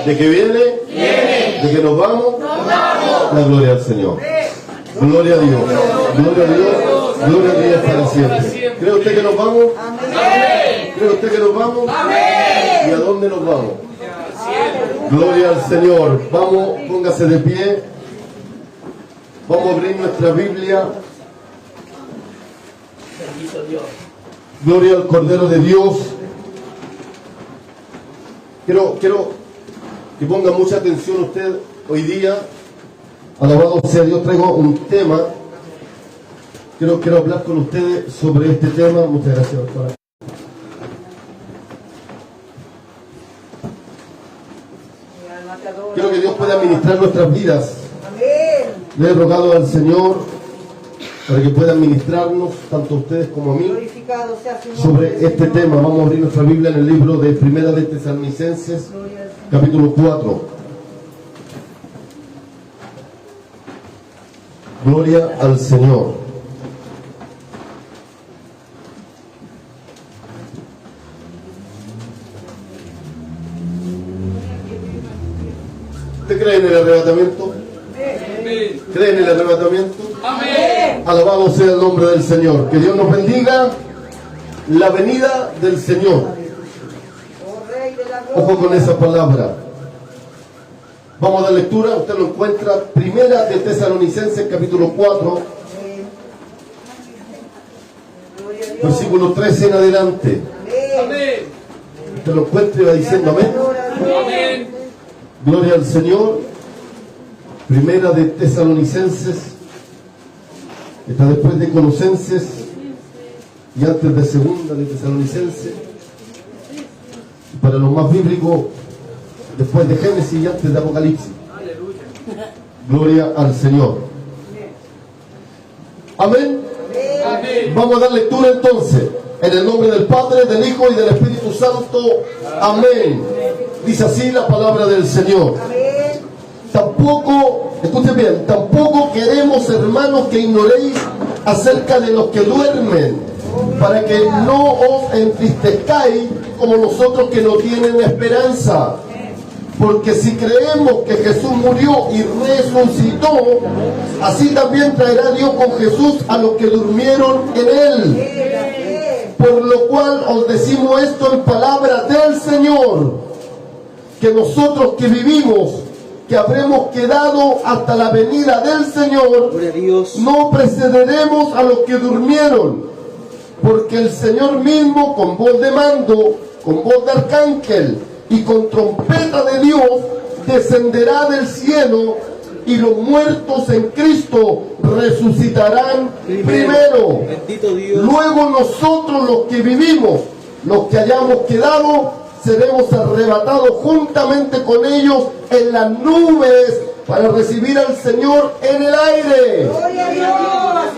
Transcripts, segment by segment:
¿De que viene? ¿De que nos vamos? La gloria al Señor. Gloria a Dios. Gloria a Dios. Gloria a Dios para siempre. ¿Cree usted que nos vamos? ¿Cree usted que nos vamos? ¿Y a dónde nos vamos? Gloria al Señor. Vamos, póngase de pie. Vamos a abrir nuestra Biblia. Gloria al Cordero de Dios. Quiero que ponga mucha atención usted hoy día. Alabado sea Dios. Traigo un tema. Quiero hablar con ustedes sobre este tema. Muchas gracias, doctora. Quiero que Dios pueda administrar nuestras vidas. Le he rogado al Señor para que pueda administrarnos, tanto a ustedes como a mí, sobre este tema. Vamos a abrir nuestra Biblia en el libro de Primera de Tesalonicenses, capítulo 4. Gloria al Señor. ¿Usted cree en el arrebatamiento? ¿Cree en el arrebatamiento? Amén. Alabado sea el nombre del Señor. Que Dios nos bendiga. La venida del Señor. Ojo con esa palabra. Vamos a dar lectura. Usted lo encuentra. Primera de Tesalonicenses, capítulo 4. Versículo 13 en adelante. Usted lo encuentra y va diciendo amén. Amén. Gloria al Señor. Primera de Tesalonicenses, está después de Colosenses y antes de Segunda de Tesalonicenses. Para los más bíblicos, después de Génesis y antes de Apocalipsis. Gloria al Señor. Amén. Vamos a dar lectura entonces. En el nombre del Padre, del Hijo y del Espíritu Santo. Amén. Dice así la palabra del Señor. Tampoco, escuchen bien, tampoco queremos, hermanos, que ignoréis acerca de los que duermen, para que no os entristezcáis como nosotros que no tienen esperanza. Porque si creemos que Jesús murió y resucitó, así también traerá Dios con Jesús a los que durmieron en Él. Por lo cual os decimos esto en palabras del Señor, que nosotros que vivimos, que habremos quedado hasta la venida del Señor, no precederemos a los que durmieron, porque el Señor mismo, con voz de mando, con voz de arcángel y con trompeta de Dios, descenderá del cielo, y los muertos en Cristo resucitarán primero. Luego nosotros, los que vivimos, los que hayamos quedado, seremos arrebatados juntamente con ellos en las nubes para recibir al Señor en el aire.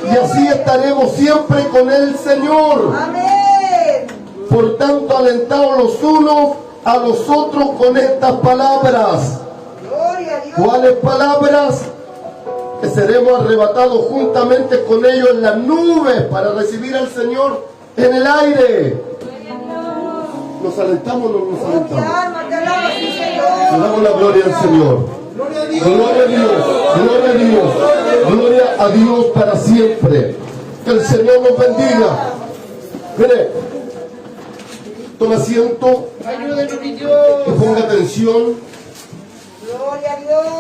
Y así estaremos siempre con el Señor. Amén. Por tanto, alentaos los unos a los otros con estas palabras. ¿Cuáles palabras? Que seremos arrebatados juntamente con ellos en las nubes para recibir al Señor en el aire. ¿Nos alentamos o no nos alentamos? Le damos la gloria al Señor. Gloria a Dios, gloria a Dios, gloria a Dios para siempre. Que el Señor nos bendiga. Mire, toma asiento y ponga atención,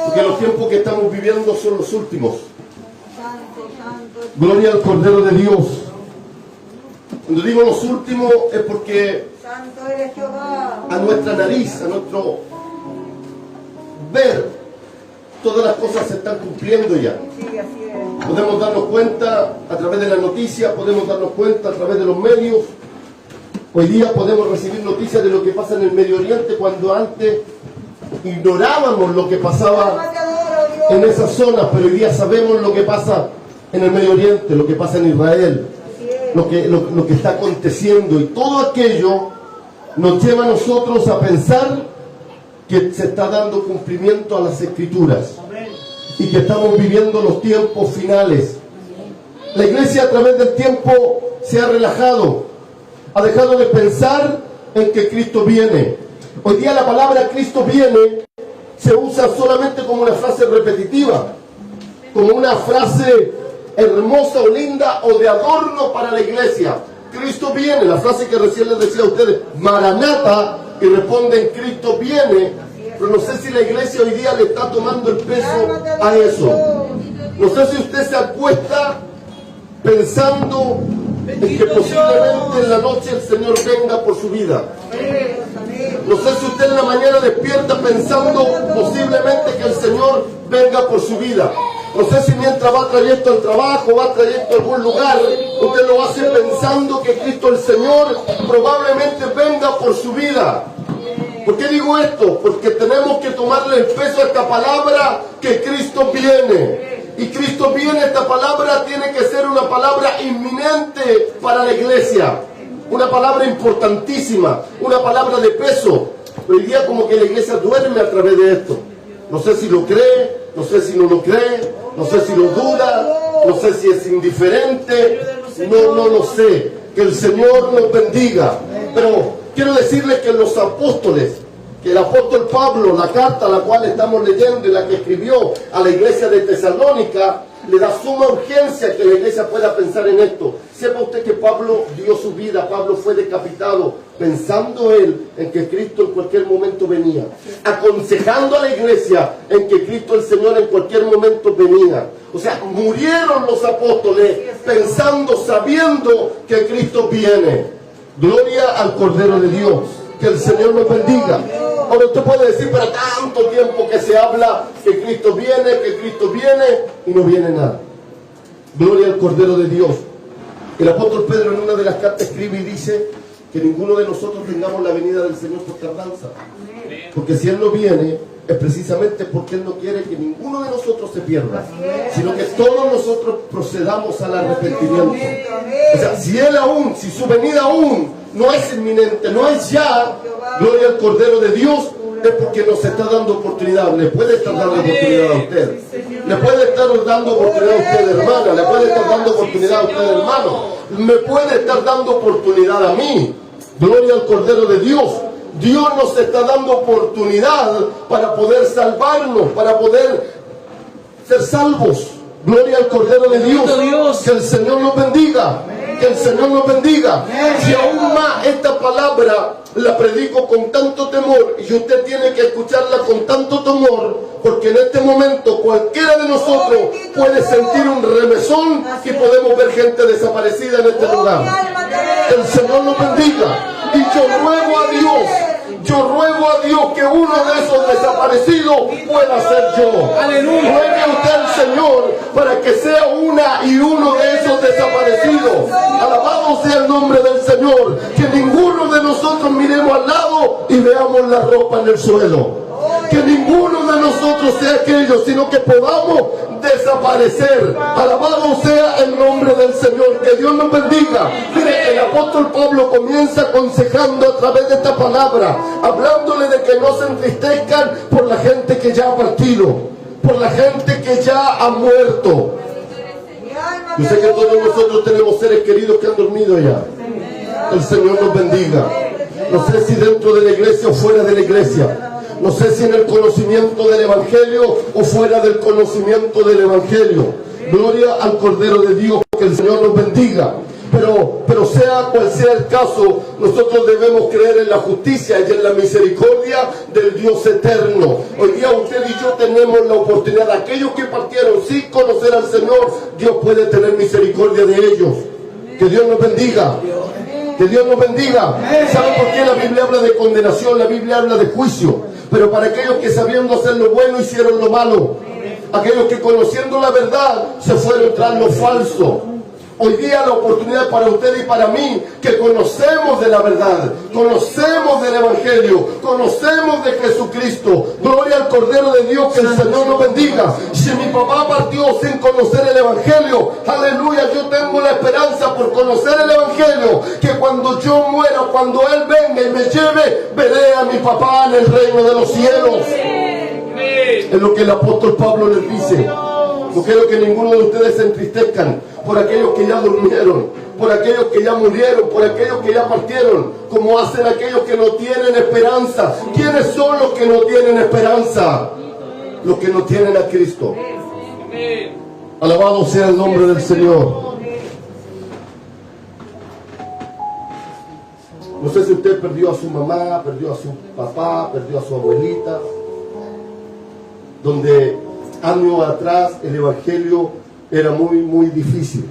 porque los tiempos que estamos viviendo son los últimos. Gloria al Cordero de Dios. Cuando digo los últimos es porque a nuestra nariz, a nuestro ver, todas las cosas se están cumpliendo ya. Podemos darnos cuenta a través de las noticias, podemos darnos cuenta a través de los medios. Hoy día podemos recibir noticias de lo que pasa en el Medio Oriente, cuando antes ignorábamos lo que pasaba en esas zonas, pero hoy día sabemos lo que pasa en el Medio Oriente, lo que pasa en Israel, lo que está aconteciendo, y todo aquello nos lleva a nosotros a pensar que se está dando cumplimiento a las Escrituras y que estamos viviendo los tiempos finales. La iglesia a través del tiempo se ha relajado, ha dejado de pensar en que Cristo viene. Hoy día la palabra Cristo viene se usa solamente como una frase repetitiva, como una frase hermosa o linda o de adorno para la iglesia. Cristo viene, la frase que recién les decía a ustedes, Maranata, y responden Cristo viene, pero no sé si la iglesia hoy día le está tomando el peso a eso. No sé si usted se acuesta pensando en que posiblemente en la noche el Señor venga por su vida. No sé si usted en la mañana despierta pensando posiblemente que el Señor venga por su vida. No sé si mientras va trayecto al trabajo, va trayecto a algún lugar, usted lo hace pensando que Cristo el Señor probablemente venga por su vida. ¿Por qué digo esto? Porque tenemos que tomarle el peso a esta palabra que Cristo viene. Y Cristo viene, esta palabra tiene que ser una palabra inminente para la iglesia. Una palabra importantísima, una palabra de peso. Hoy día como que la iglesia duerme a través de esto. No sé si lo cree, no sé si no lo cree, no sé si lo duda, no sé si es indiferente, no lo sé. Que el Señor nos bendiga. Pero quiero decirles que los apóstoles, que el apóstol Pablo, la carta la cual estamos leyendo y la que escribió a la iglesia de Tesalónica, le da suma urgencia que la iglesia pueda pensar en esto. Sepa usted que Pablo dio su vida, Pablo fue decapitado, pensando él en que Cristo en cualquier momento venía, aconsejando a la iglesia en que Cristo el Señor en cualquier momento venía. O sea, murieron los apóstoles pensando, sabiendo que Cristo viene. Gloria al Cordero de Dios. Que el Señor nos bendiga. Ahora usted puede decir, pero tanto tiempo que se habla que Cristo viene y no viene nada. Gloria al Cordero de Dios. El apóstol Pedro en una de las cartas escribe y dice que ninguno de nosotros tengamos la venida del Señor por tardanza. Porque si Él no viene, es precisamente porque Él no quiere que ninguno de nosotros se pierda, sino que todos nosotros procedamos al arrepentimiento. O sea, si su venida aún no es inminente, no es ya, gloria al Cordero de Dios, es porque nos está dando oportunidad. Le puede estar dando oportunidad a usted, le puede estar dando oportunidad a usted, hermana, le puede estar dando oportunidad a usted, hermano, me puede estar dando oportunidad a mí. Gloria al Cordero de Dios. Dios nos está dando oportunidad para poder salvarnos, para poder ser salvos. Gloria al Cordero de Dios. Que el Señor nos bendiga. Que el Señor nos bendiga. Si aún más esta palabra la predico con tanto temor y usted tiene que escucharla con tanto temor, porque en este momento cualquiera de nosotros puede sentir un remesón y podemos ver gente desaparecida en este lugar. Que el Señor nos bendiga. Y yo ruego a Dios que uno de esos desaparecidos pueda ser yo. Aleluya. Ruegue usted al Señor para que sea una y uno de esos desaparecidos. Alabado sea el nombre del Señor. Que ninguno de nosotros miremos al lado y veamos la ropa en el suelo. Que ninguno de nosotros sea aquello, sino que podamos desaparecer. Alabado sea el nombre del Señor. Que Dios nos bendiga. Mire, el apóstol Pablo comienza aconsejando a través de esta palabra, hablándole de que no se entristezcan por la gente que ya ha partido, por la gente que ya ha muerto. Yo sé que todos nosotros tenemos seres queridos que han dormido ya. El Señor nos bendiga. No sé si dentro de la iglesia o fuera de la iglesia. No sé si en el conocimiento del Evangelio o fuera del conocimiento del Evangelio. Gloria al Cordero de Dios, que el Señor nos bendiga. Pero sea cual sea el caso, nosotros debemos creer en la justicia y en la misericordia del Dios eterno. Hoy día usted y yo tenemos la oportunidad. Aquellos que partieron sin conocer al Señor, Dios puede tener misericordia de ellos. Que Dios nos bendiga. Que Dios nos bendiga. ¿Saben por qué la Biblia habla de condenación? La Biblia habla de juicio. Pero para aquellos que sabiendo hacer lo bueno hicieron lo malo. Aquellos que conociendo la verdad se fueron tras lo falso. Hoy día la oportunidad para usted y para mí, que conocemos de la verdad, conocemos del Evangelio, conocemos de Jesucristo. Gloria al Cordero de Dios, que el Señor nos bendiga. Si mi papá partió sin conocer el Evangelio, aleluya, yo tengo la esperanza por conocer el Evangelio, que cuando yo muera, cuando Él venga y me lleve, veré a mi papá en el reino de los cielos. Es lo que el apóstol Pablo les dice. No quiero que ninguno de ustedes se entristezcan por aquellos que ya durmieron, por aquellos que ya murieron, por aquellos que ya partieron, como hacen aquellos que no tienen esperanza. ¿Quiénes son los que no tienen esperanza? Los que no tienen a Cristo. Alabado sea el nombre del Señor. No sé si usted perdió a su mamá, perdió a su papá, perdió a su abuelita, donde años atrás el evangelio era muy difícil.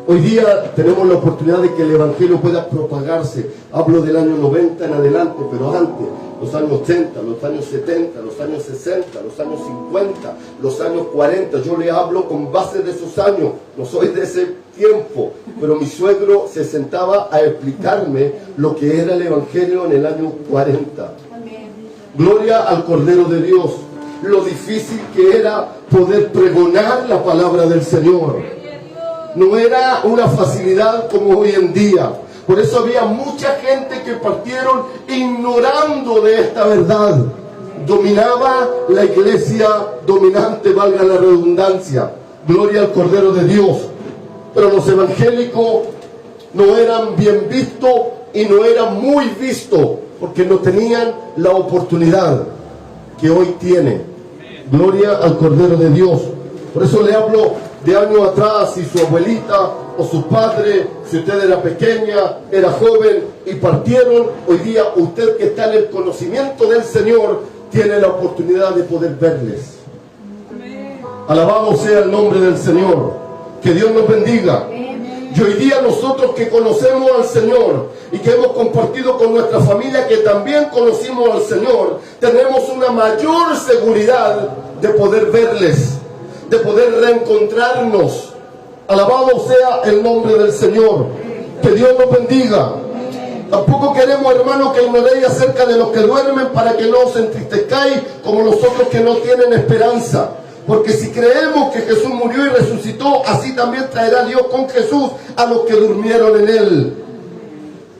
Hoy día tenemos la oportunidad de que el evangelio pueda propagarse. Hablo del año 90 en adelante, pero antes, los años 80, los años 70, los años 60, los años 50, los años 40. Yo le hablo con base de esos años. No soy de ese tiempo, pero mi suegro se sentaba a explicarme lo que era el evangelio en el año 40. Gloria al Cordero de Dios. Lo difícil que era poder pregonar la palabra del Señor. No era una facilidad como hoy en día. Por eso había mucha gente que partieron ignorando de esta verdad. Dominaba la iglesia dominante, valga la redundancia. Gloria al Cordero de Dios. Pero los evangélicos no eran bien vistos y no eran muy vistos, porque no tenían la oportunidad que hoy tiene. Gloria al Cordero de Dios. Por eso le hablo de años atrás, si su abuelita o su padre, si usted era pequeña, era joven y partieron, hoy día usted que está en el conocimiento del Señor tiene la oportunidad de poder verles. Alabado sea el nombre del Señor. Que Dios nos bendiga. Y hoy día nosotros que conocemos al Señor y que hemos compartido con nuestra familia que también conocimos al Señor, tenemos una mayor seguridad de poder verles, de poder reencontrarnos. Alabado sea el nombre del Señor. Que Dios nos bendiga. Tampoco queremos, hermanos, que ignoréis acerca de los que duermen, para que no os entristezcáis como los otros que no tienen esperanza. Porque si creemos que Jesús murió y resucitó, así también traerá Dios con Jesús a los que durmieron en Él.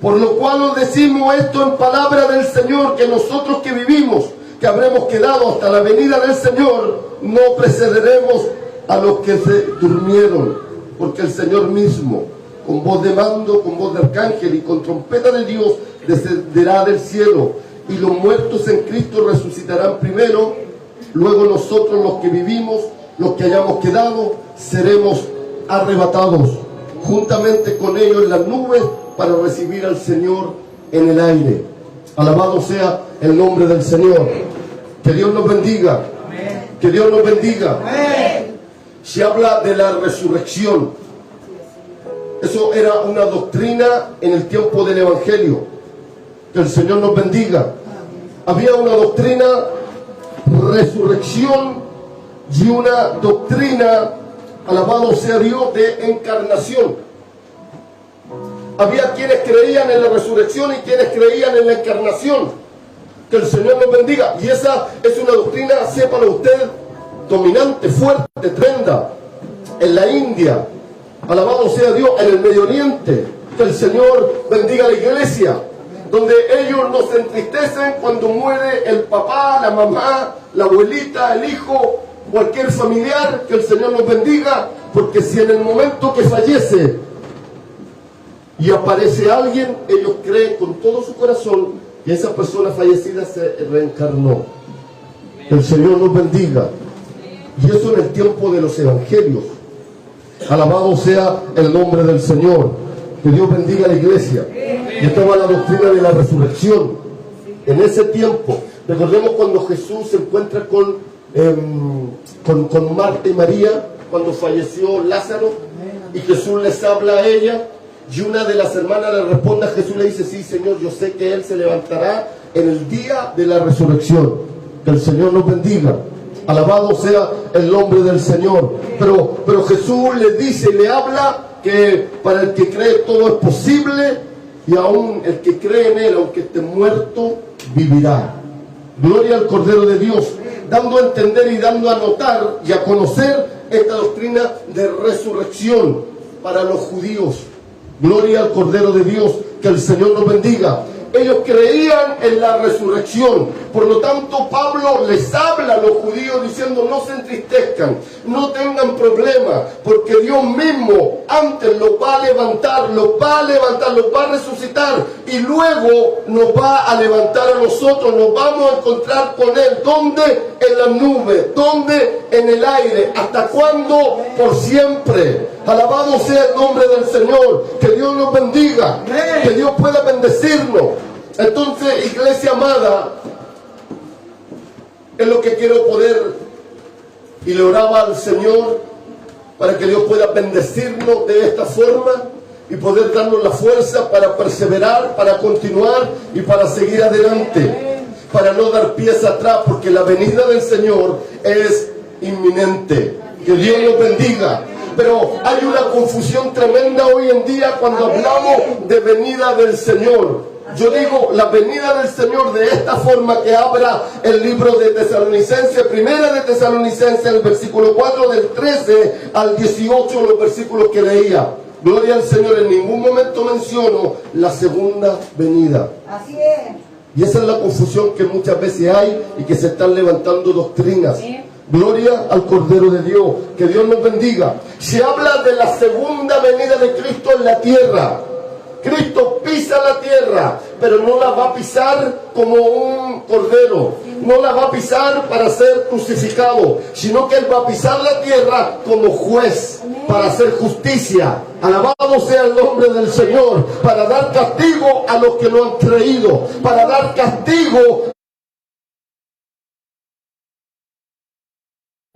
Por lo cual os decimos esto en palabra del Señor, que nosotros que vivimos, que habremos quedado hasta la venida del Señor, no precederemos a los que se durmieron. Porque el Señor mismo, con voz de mando, con voz de arcángel y con trompeta de Dios, descenderá del cielo. Y los muertos en Cristo resucitarán primero. Luego nosotros, los que vivimos, los que hayamos quedado, seremos arrebatados juntamente con ellos en las nubes para recibir al Señor en el aire. Alabado sea el nombre del Señor. Que Dios nos bendiga. Que Dios nos bendiga. Se habla de la resurrección. Eso era una doctrina en el tiempo del Evangelio. Que el Señor nos bendiga. Había una doctrina resurrección y una doctrina, alabado sea Dios, de encarnación. Había quienes creían en la resurrección y quienes creían en la encarnación. Que el Señor nos bendiga. Y esa es una doctrina, sépalo usted, dominante, fuerte, tremenda en la India. Alabado sea Dios, en el Medio Oriente. Que el Señor bendiga a la iglesia, donde ellos no se entristecen cuando muere el papá, la mamá, la abuelita, el hijo, cualquier familiar. Que el Señor nos bendiga, porque si en el momento que fallece y aparece alguien, ellos creen con todo su corazón que esa persona fallecida se reencarnó. Que el Señor nos bendiga. Y eso en el tiempo de los evangelios. Alabado sea el nombre del Señor. Que Dios bendiga a la iglesia. Y estaba la doctrina de la resurrección. En ese tiempo, recordemos cuando Jesús se encuentra con Marta y María, cuando falleció Lázaro, y Jesús les habla a ella, y una de las hermanas le responde a Jesús, le dice: sí, Señor, yo sé que Él se levantará en el día de la resurrección. Que el Señor nos bendiga. Alabado sea el nombre del Señor. Pero Jesús le dice, le habla, que para el que cree todo es posible, y aún el que cree en Él, aunque esté muerto, vivirá. Gloria al Cordero de Dios, dando a entender y dando a notar y a conocer esta doctrina de resurrección para los judíos. Gloria al Cordero de Dios. Que el Señor nos bendiga. Ellos creían en la resurrección. Por lo tanto, Pablo les habla a los judíos diciendo: no se entristezcan, no tengan problemas, porque Dios mismo antes los va a levantar, los va a resucitar, y luego nos va a levantar a nosotros. Nos vamos a encontrar con Él. ¿Dónde? En las nubes. ¿Dónde? En el aire. ¿Hasta cuándo? Por siempre. Alabado sea el nombre del Señor. Que Dios nos bendiga, que Dios pueda bendecirnos. Entonces, iglesia amada, es lo que quiero poder, y le oraba al Señor para que Dios pueda bendecirnos de esta forma y poder darnos la fuerza para perseverar, para continuar y para seguir adelante, para no dar pies atrás, porque la venida del Señor es inminente. Que Dios nos bendiga. Pero hay una confusión tremenda hoy en día cuando hablamos de venida del Señor. Yo digo la venida del Señor de esta forma que abra el libro de Tesalonicenses, primera de Tesalonicenses, el versículo 4, del 13 al 18, los versículos que leía. Gloria al Señor. En ningún momento menciono la segunda venida. Así es. Y esa es la confusión que muchas veces hay y que se están levantando doctrinas. Gloria al Cordero de Dios. Que Dios nos bendiga. Se habla de la segunda venida de Cristo en la tierra. Cristo pisa la tierra, pero no la va a pisar como un cordero. No la va a pisar para ser crucificado, sino que Él va a pisar la tierra como juez, para hacer justicia. Alabado sea el nombre del Señor. Para dar castigo a los que no han creído. Para dar castigo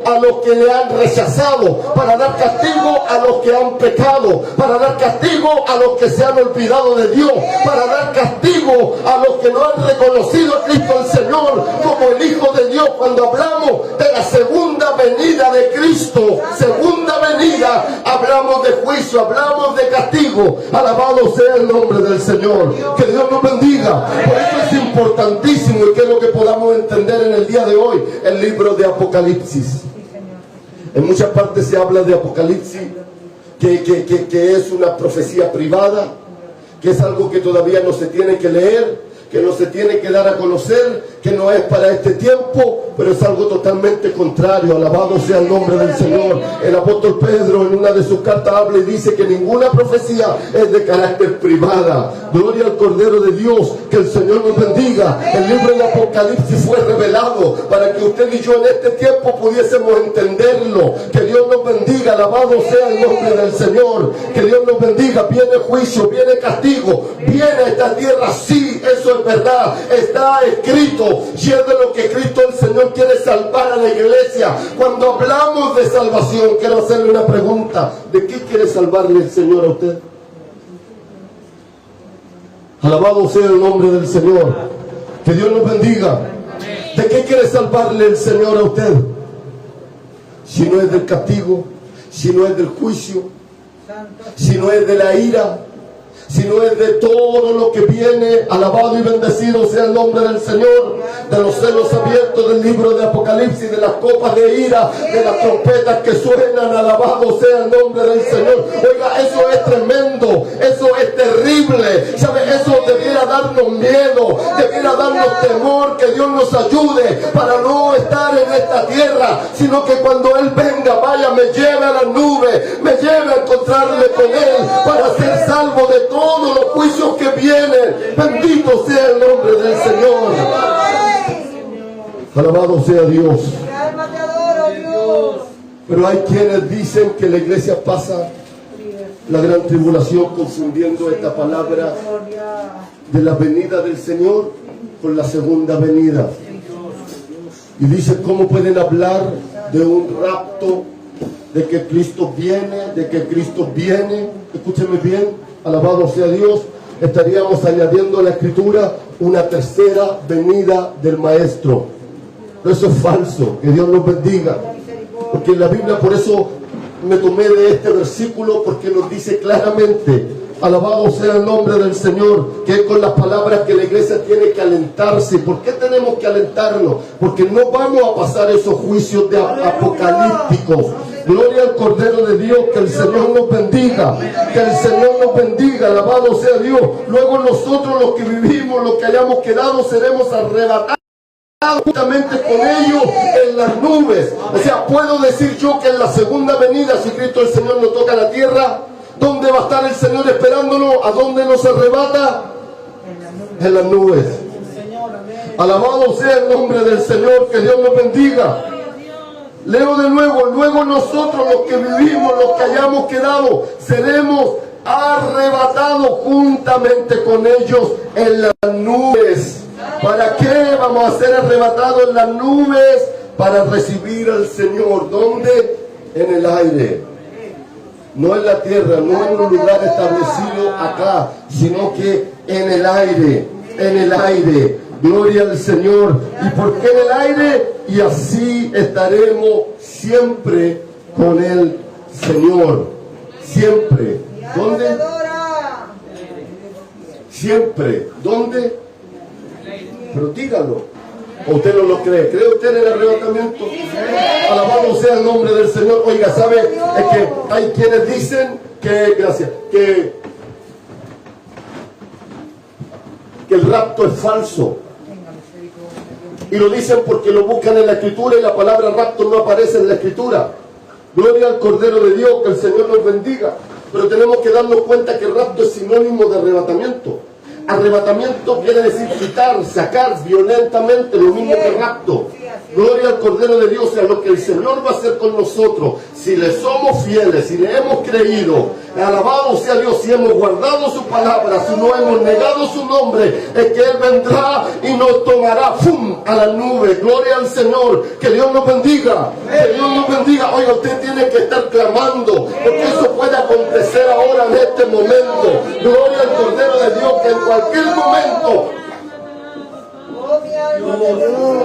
a los que le han rechazado, para dar castigo a los que han pecado, para dar castigo a los que se han olvidado de Dios, para dar castigo a los que no han reconocido a Cristo el Señor como el Hijo de Dios. Cuando hablamos de la segunda venida de Cristo, segunda venida, hablamos de juicio, hablamos de castigo. Alabado sea el nombre del Señor. Que Dios nos bendiga. Por eso es importantísimo, y que es lo que podamos entender en el día de hoy, el libro de Apocalipsis. En muchas partes se habla de Apocalipsis, que es una profecía privada, que es algo que todavía no se tiene que leer, que no se tiene que dar a conocer, que no es para este tiempo, pero es algo totalmente contrario. Alabado sea el nombre del Señor. El apóstol Pedro en una de sus cartas habla y dice que ninguna profecía es de carácter privada. Gloria al Cordero de Dios. Que el Señor nos bendiga. El libro de Apocalipsis fue revelado para que usted y yo en este tiempo pudiésemos entenderlo. Que Dios nos bendiga. Alabado sea el nombre del Señor. Que Dios nos bendiga. Viene juicio, viene castigo, viene a esta tierra. Sí, eso es verdad. Está escrito. Y es de lo que Cristo el Señor quiere salvar a la iglesia. Cuando hablamos de salvación, quiero hacerle una pregunta: ¿de qué quiere salvarle el Señor a usted? Alabado sea el nombre del Señor. Que Dios nos bendiga. ¿De qué quiere salvarle el Señor a usted? Si no es del castigo, si no es del juicio, si no es de la ira, si no es de todo lo que viene. Alabado y bendecido sea el nombre del Señor. De los celos abiertos del libro de Apocalipsis, de las copas de ira, de las trompetas que suenan. Alabado sea el nombre del Señor. Oiga, eso es tremendo, eso es terrible. ¿Sabe? Eso debiera darnos miedo, debiera darnos temor. Que Dios nos ayude para no estar en esta tierra, sino que cuando Él venga, vaya, me lleve a las nubes, me lleve a encontrarme con Él, para ser salvo de todos los juicios que vienen. Bendito sea el nombre del Señor. Alabado sea Dios. Pero hay quienes dicen que la iglesia pasa la gran tribulación confundiendo esta palabra de la venida del Señor con la segunda venida. Y dice: ¿cómo pueden hablar de un rapto, de que Cristo viene, de que Cristo viene? Escúcheme bien, alabado sea Dios. Estaríamos añadiendo a la Escritura una tercera venida del Maestro. Pero eso es falso. Que Dios nos bendiga. Porque en la Biblia, por eso me tomé de este versículo, porque nos dice claramente, alabado sea el nombre del Señor, que es con las palabras que la iglesia tiene que alentarse. ¿Por qué tenemos que alentarnos? Porque no vamos a pasar esos juicios de apocalípticos. Gloria al Cordero de Dios, que el Señor nos bendiga, que el Señor nos bendiga, alabado sea Dios. Luego nosotros los que vivimos, los que hayamos quedado, seremos arrebatados juntamente con ellos en las nubes. O sea, puedo decir yo que en la segunda venida, si Cristo el Señor nos toca la tierra, ¿dónde va a estar el Señor esperándonos? ¿A dónde nos arrebata? En las nubes. Alabado sea el nombre del Señor, que Dios nos bendiga. Leo de nuevo, luego nosotros los que vivimos, los que hayamos quedado, seremos arrebatados juntamente con ellos en las nubes. ¿Para qué vamos a ser arrebatados en las nubes? Para recibir al Señor. ¿Dónde? En el aire. No en la tierra, no en un lugar establecido acá, sino que en el aire. En el aire. Gloria al Señor. ¿Y por qué en el aire? Y así estaremos siempre con el Señor. Siempre. ¿Dónde? Siempre. ¿Dónde? Pero dígalo. ¿O usted no lo cree? ¿Cree usted en el arrebatamiento? Alabado sea el nombre del Señor. Oiga, ¿sabe? Es que hay quienes dicen que, gracias, que el rapto es falso. Y lo dicen porque lo buscan en la Escritura y la palabra rapto no aparece en la Escritura. Gloria al Cordero de Dios, que el Señor nos bendiga. Pero tenemos que darnos cuenta que el rapto es sinónimo de arrebatamiento. Arrebatamiento quiere decir quitar, sacar violentamente, lo mismo que rapto. Gloria al Cordero de Dios, a lo que el Señor va a hacer con nosotros, si le somos fieles, si le hemos creído, alabado sea Dios, si hemos guardado su palabra, si no hemos negado su nombre, es que Él vendrá y nos tomará ¡fum! A la nube. Gloria al Señor, que Dios nos bendiga, que Dios nos bendiga. Oiga, usted tiene que estar clamando, porque eso puede acontecer ahora en este momento. Gloria al Cordero de Dios, que en cualquier momento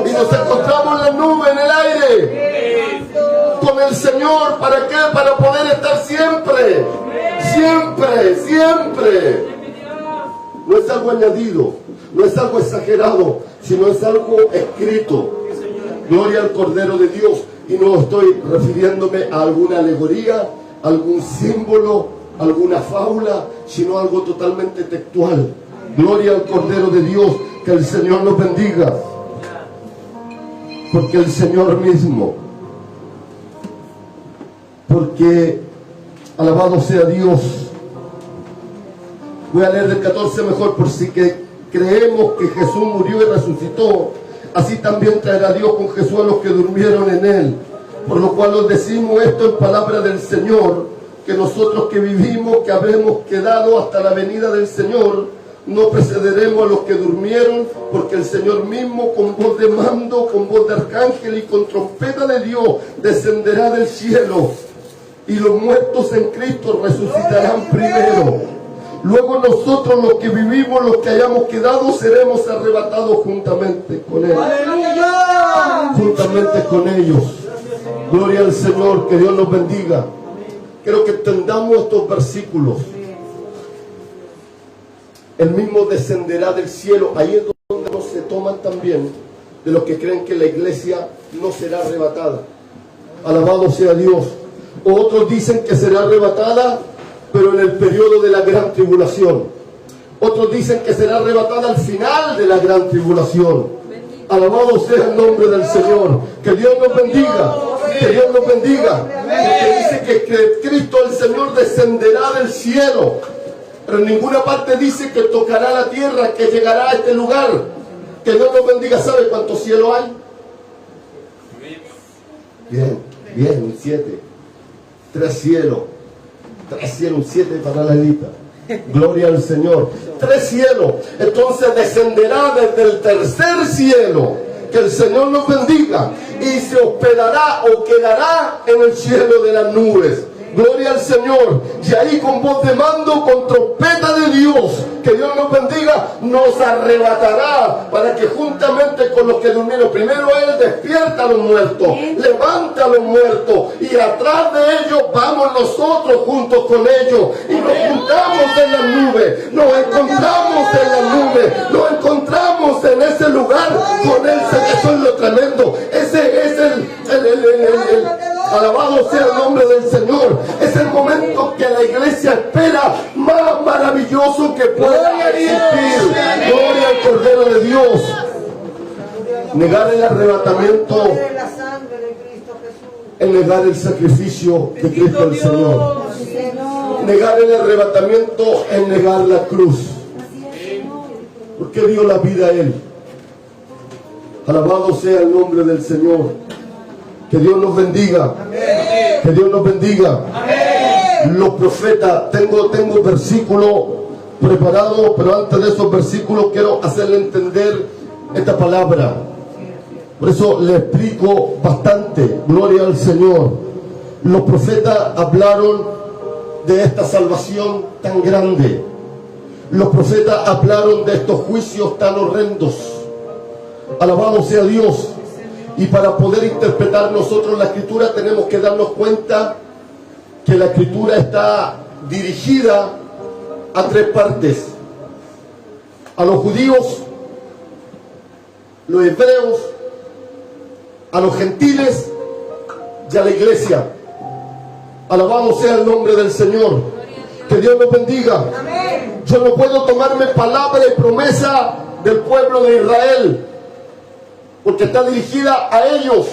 y nos encontramos en la nube, en el aire, con el Señor. ¿Para qué? Para poder estar siempre, siempre, siempre. No es algo añadido, no es algo exagerado, sino es algo escrito. Gloria al Cordero de Dios. Y no estoy refiriéndome a alguna alegoría, algún símbolo, alguna fábula, sino algo totalmente textual. Gloria al Cordero de Dios, que el Señor nos bendiga. Porque el Señor mismo, porque alabado sea Dios. Voy a leer del 14 mejor, por si que creemos que Jesús murió y resucitó, así también traerá Dios con Jesús a los que durmieron en Él. Por lo cual os decimos esto en palabra del Señor, que nosotros que vivimos, que habremos quedado hasta la venida del Señor, no precederemos a los que durmieron, porque el Señor mismo con voz de mando, con voz de arcángel y con trompeta de Dios descenderá del cielo, y los muertos en Cristo resucitarán primero. Luego nosotros los que vivimos, los que hayamos quedado, seremos arrebatados juntamente con Él. Juntamente con ellos. Gloria al Señor, que Dios nos bendiga. Quiero que entendamos estos versículos. El mismo descenderá del cielo. Ahí es donde no se toman también de los que creen que la iglesia no será arrebatada. Alabado sea Dios. Otros dicen que será arrebatada, pero en el periodo de la gran tribulación. Otros dicen que será arrebatada al final de la gran tribulación. Alabado sea el nombre del Señor. Que Dios nos bendiga. Que Dios nos bendiga. Porque dice que Cristo el Señor descenderá del cielo. Pero en ninguna parte dice que tocará la tierra, que llegará a este lugar. Que Dios nos bendiga. ¿Sabe cuántos cielos hay? Bien, bien, un 7. 3 cielos. 3 cielos, un 7 para la lista. Gloria al Señor. 3 cielos. Entonces descenderá desde el tercer cielo. Que el Señor nos bendiga. Y se hospedará o quedará en el cielo de las nubes. Gloria al Señor. Y ahí con voz de mando, con trompeta de Dios, que Dios nos bendiga, nos arrebatará para que juntamente con los que durmieron, primero Él despierta a los muertos, levanta a los muertos, y atrás de ellos vamos nosotros juntos con ellos, y nos juntamos en las nubes, nos encontramos en las nubes, nos encontramos en ese lugar con Él. Eso es lo tremendo. Ese es el alabado sea el nombre Señor. Es el momento que la iglesia espera, más maravilloso que pueda existir. Gloria al Cordero de Dios. Negar el arrebatamiento es negar el sacrificio de Cristo el Señor. Negar el arrebatamiento es negar la cruz. Porque dio la vida a Él. Alabado sea el nombre del Señor. Que Dios nos bendiga. Que Dios nos bendiga. Los profetas, tengo versículos preparados, pero antes de esos versículos quiero hacerle entender esta palabra. Por eso le explico bastante. Gloria al Señor. Los profetas hablaron de esta salvación tan grande. Los profetas hablaron de estos juicios tan horrendos. Alabado sea Dios. Y para poder interpretar nosotros la Escritura tenemos que darnos cuenta que la Escritura está dirigida a tres partes: a los judíos, los hebreos, a los gentiles y a la iglesia. Alabado sea el nombre del Señor. Que Dios nos bendiga. Yo no puedo tomarme palabra y promesa del pueblo de Israel, porque está dirigida a ellos.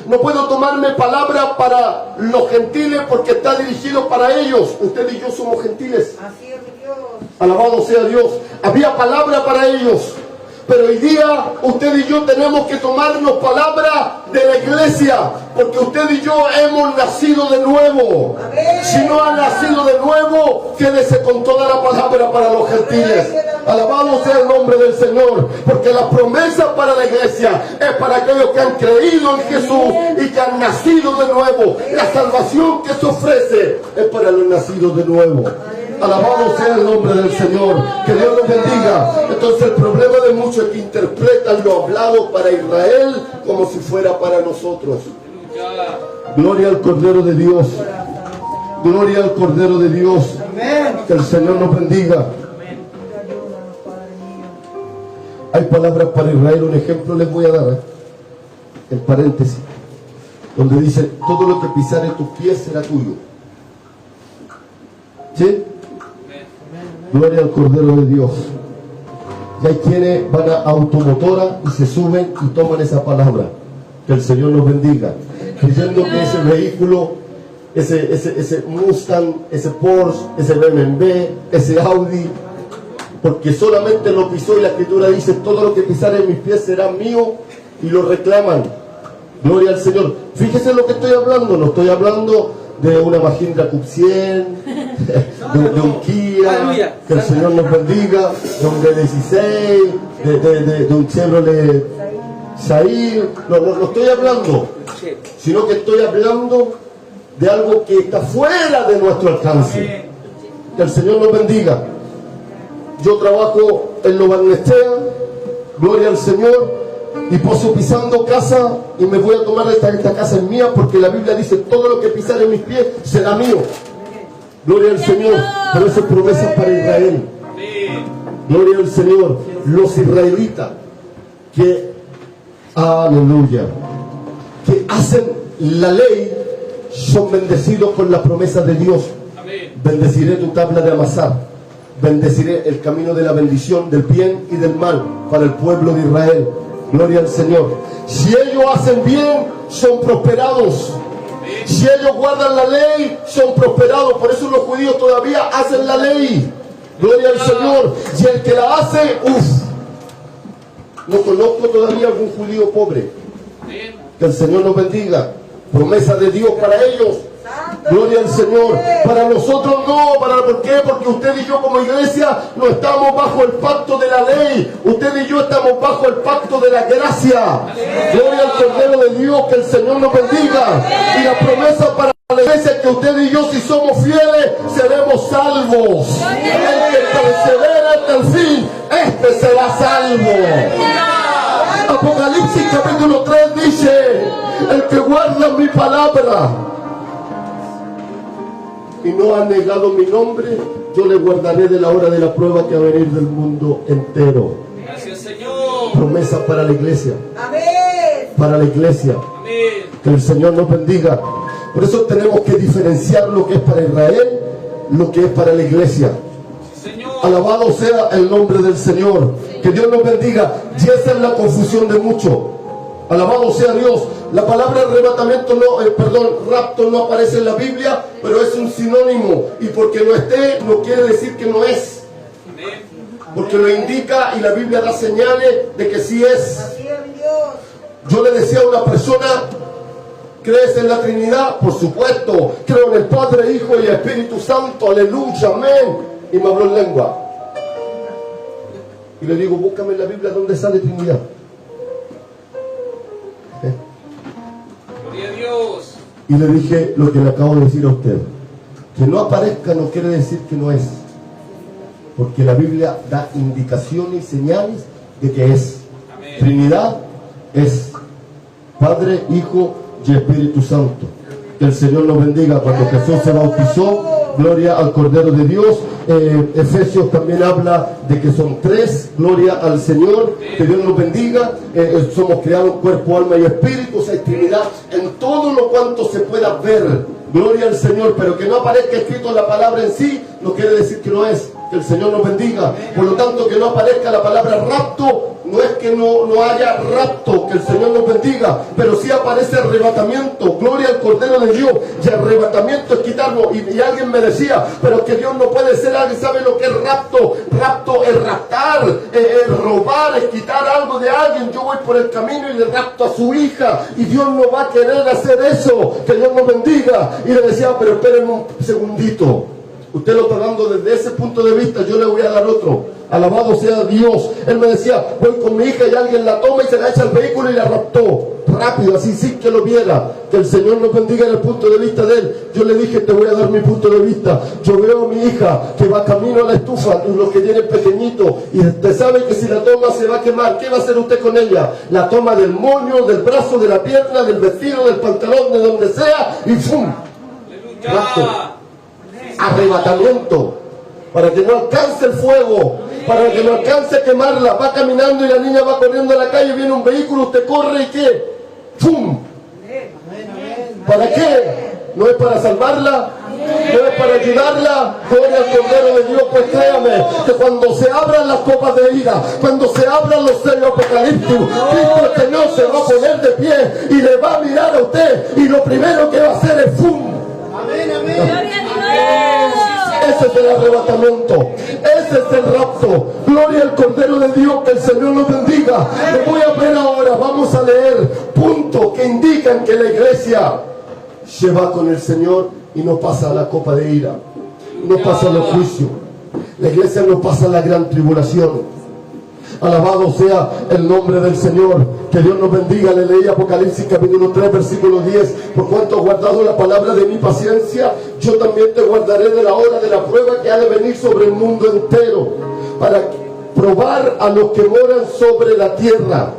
No puedo tomarme palabra para los gentiles, porque está dirigido para ellos. Usted y yo somos gentiles. Así es, Dios. Alabado sea Dios. Había palabra para ellos, pero hoy día usted y yo tenemos que tomarnos palabra de la iglesia, porque usted y yo hemos nacido de nuevo. Si no ha nacido de nuevo, quédese con toda la palabra para los gentiles. Alabado sea el nombre del Señor, porque la promesa para la iglesia es para aquellos que han creído en Jesús y que han nacido de nuevo. La salvación que se ofrece es para los nacidos de nuevo. Alabado sea el nombre del Señor. Que Dios los bendiga. Entonces el problema de muchos es que interpretan lo hablado para Israel como si fuera para nosotros. Gloria al Cordero de Dios. Gloria al Cordero de Dios. Que el Señor nos bendiga. Hay palabras para Israel. Un ejemplo les voy a dar, en paréntesis, donde dice: todo lo que pisare tus pies será tuyo. ¿Sí? Gloria al Cordero de Dios. Y hay quienes van a automotora y se suben y toman esa palabra. Que el Señor nos bendiga, creyendo que ese vehículo, ese Mustang, ese Porsche, ese BMW, ese Audi, porque solamente lo pisó, y la Escritura dice: todo lo que pisare en mis pies será mío, y lo reclaman. Gloria al Señor. Fíjese lo que estoy hablando. No estoy hablando de una Mahindra Cup 100, de un Kia, que el Señor nos bendiga, de un D16, de un Chevrolet Sail. No estoy hablando, sino que estoy hablando de algo que está fuera de nuestro alcance. Que el Señor nos bendiga. Yo trabajo en Lo Barnestea, gloria al Señor, y paso pisando casa, y me voy a tomar esta casa es mía, porque la Biblia dice: todo lo que pisare en mis pies será mío. Gloria al Señor. Pero eso es promesa para Israel. Gloria al Señor. Los israelitas que, aleluya, que hacen la ley son bendecidos con la promesa de Dios. Bendeciré tu tabla de amasar, bendeciré el camino de la bendición, del bien y del mal para el pueblo de Israel. Gloria al Señor. Si ellos hacen bien, son prosperados. Si ellos guardan la ley, son prosperados. Por eso los judíos todavía hacen la ley. Gloria al Señor. Y el que la hace, no conozco todavía algún judío pobre. Que el Señor nos bendiga. Promesa de Dios para ellos. Gloria al Señor. Para nosotros no. ¿Por qué? Porque usted y yo como iglesia no estamos bajo el pacto de la ley. Usted y yo estamos bajo el pacto de la gracia. Gloria al Cordero de Dios. Que el Señor nos bendiga. Y la promesa para la iglesia es que usted y yo, si somos fieles, seremos salvos. El que persevera hasta el fin, este será salvo. Apocalipsis capítulo 3 dice: el que guarda mi palabra y no ha negado mi nombre, yo le guardaré de la hora de la prueba que va a venir del mundo entero. Gracias, Señor. Promesa para la iglesia. Amén. Para la iglesia. Amén. Que el Señor nos bendiga. Por eso tenemos que diferenciar lo que es para Israel, lo que es para la iglesia. Alabado sea el nombre del Señor. Que Dios nos bendiga. Y esa es la confusión de muchos. Alabado sea Dios. La palabra arrebatamiento rapto no aparece en la Biblia, pero es un sinónimo. Y porque no esté, no quiere decir que no es. Porque lo indica y la Biblia da señales de que sí es. Yo le decía a una persona: ¿crees en la Trinidad? Por supuesto. Creo en el Padre, Hijo y Espíritu Santo. Aleluya, amén. Y me habló en lengua. Y le digo: búscame en la Biblia dónde sale Trinidad. Gloria a Dios. Y le dije lo que le acabo de decir a usted: que no aparezca no quiere decir que no es, porque la Biblia da indicaciones y señales de que es. Amén. Trinidad es Padre, Hijo y Espíritu Santo. Que el Señor nos bendiga. Cuando Jesús se bautizó, gloria al Cordero de Dios. Efesios también habla de que son tres. Gloria al Señor. Que Dios nos bendiga. Somos creados cuerpo, alma y espíritu. O sea, hay Trinidad en todo lo cuanto se pueda ver. Gloria al Señor. Pero que no aparezca escrito la palabra en sí, no quiere decir que no es. Que el Señor nos bendiga. Por lo tanto, que no aparezca la palabra rapto, no es que no haya rapto, que el Señor nos bendiga, pero sí aparece arrebatamiento. Gloria al Cordero de Dios. Y arrebatamiento es quitarnos. Y alguien me decía: pero que Dios no puede ser. ¿Alguien sabe lo que es rapto? Rapto es raptar, es robar, es quitar algo de alguien. Yo voy por el camino y le rapto a su hija, y Dios no va a querer hacer eso. Que Dios nos bendiga. Y le decía: pero espérenme un segundito. Usted lo está dando desde ese punto de vista, yo le voy a dar otro. Alabado sea Dios. Él me decía: voy con mi hija y alguien la toma y se la echa al vehículo y la raptó. Rápido, así sin que lo viera. Que el Señor nos bendiga en el punto de vista de él. Yo le dije: te voy a dar mi punto de vista. Yo veo a mi hija que va camino a la estufa, los que tienen pequeñito, y usted sabe que si la toma se va a quemar. ¿Qué va a hacer usted con ella? La toma del moño, del brazo, de la pierna, del vestido, del pantalón, de donde sea, y ¡fum! Rapto. Arrebatamiento, para que no alcance el fuego, para que no alcance a quemarla. Va caminando y la niña va corriendo a la calle, viene un vehículo, usted corre y ¿qué? ¡Pum! ¿Para qué? ¿No es para salvarla? ¿No es para ayudarla? Gloria al Cordero de Dios. Pues créame que cuando se abran las copas de ira, cuando se abran los sellos apocalípticos, Cristo el Señor se va a poner de pie y le va a mirar a usted, y lo primero que va a hacer es ¡pum! Amén, amén. Ese es el arrebatamiento, ese es el rapto. Gloria al Cordero de Dios. Que el Señor nos bendiga. Le voy a ver ahora, vamos a leer puntos que indican que la iglesia se va con el Señor y no pasa la copa de ira, no pasa los juicios. La iglesia no pasa la gran tribulación. Alabado sea el nombre del Señor. Que Dios nos bendiga. Le leí Apocalipsis capítulo 3 versículo 10. Por cuanto has guardado la palabra de mi paciencia, yo también te guardaré de la hora de la prueba que ha de venir sobre el mundo entero, para probar a los que moran sobre la tierra.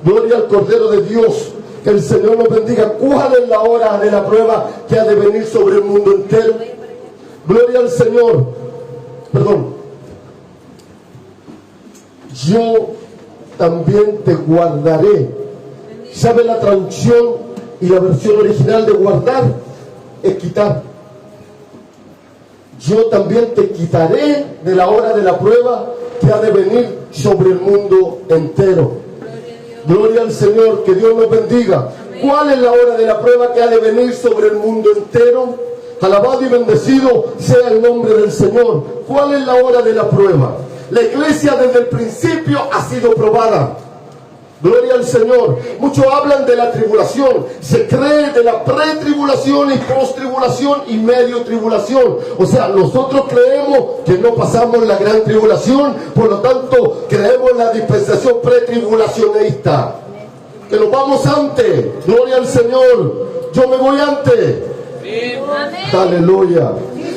Gloria al Cordero de Dios. Que el Señor nos bendiga. ¿Cuál es la hora de la prueba que ha de venir sobre el mundo entero? Gloria al Señor. Perdón. Yo también te guardaré. ¿Sabe la traducción y la versión original de guardar? Es quitar. Yo también te quitaré de la hora de la prueba que ha de venir sobre el mundo entero. Gloria al Señor. Que Dios nos bendiga. ¿Cuál es la hora de la prueba que ha de venir sobre el mundo entero? Alabado y bendecido sea el nombre del Señor. ¿Cuál es la hora de la prueba? La iglesia desde el principio ha sido probada. Gloria al Señor. Muchos hablan de la tribulación. Se cree de la pretribulación y postribulación y medio tribulación. O sea, nosotros creemos que no pasamos la gran tribulación. Por lo tanto, creemos en la dispensación pretribulacionista. Que nos vamos antes. Gloria al Señor. Yo me voy antes. Aleluya.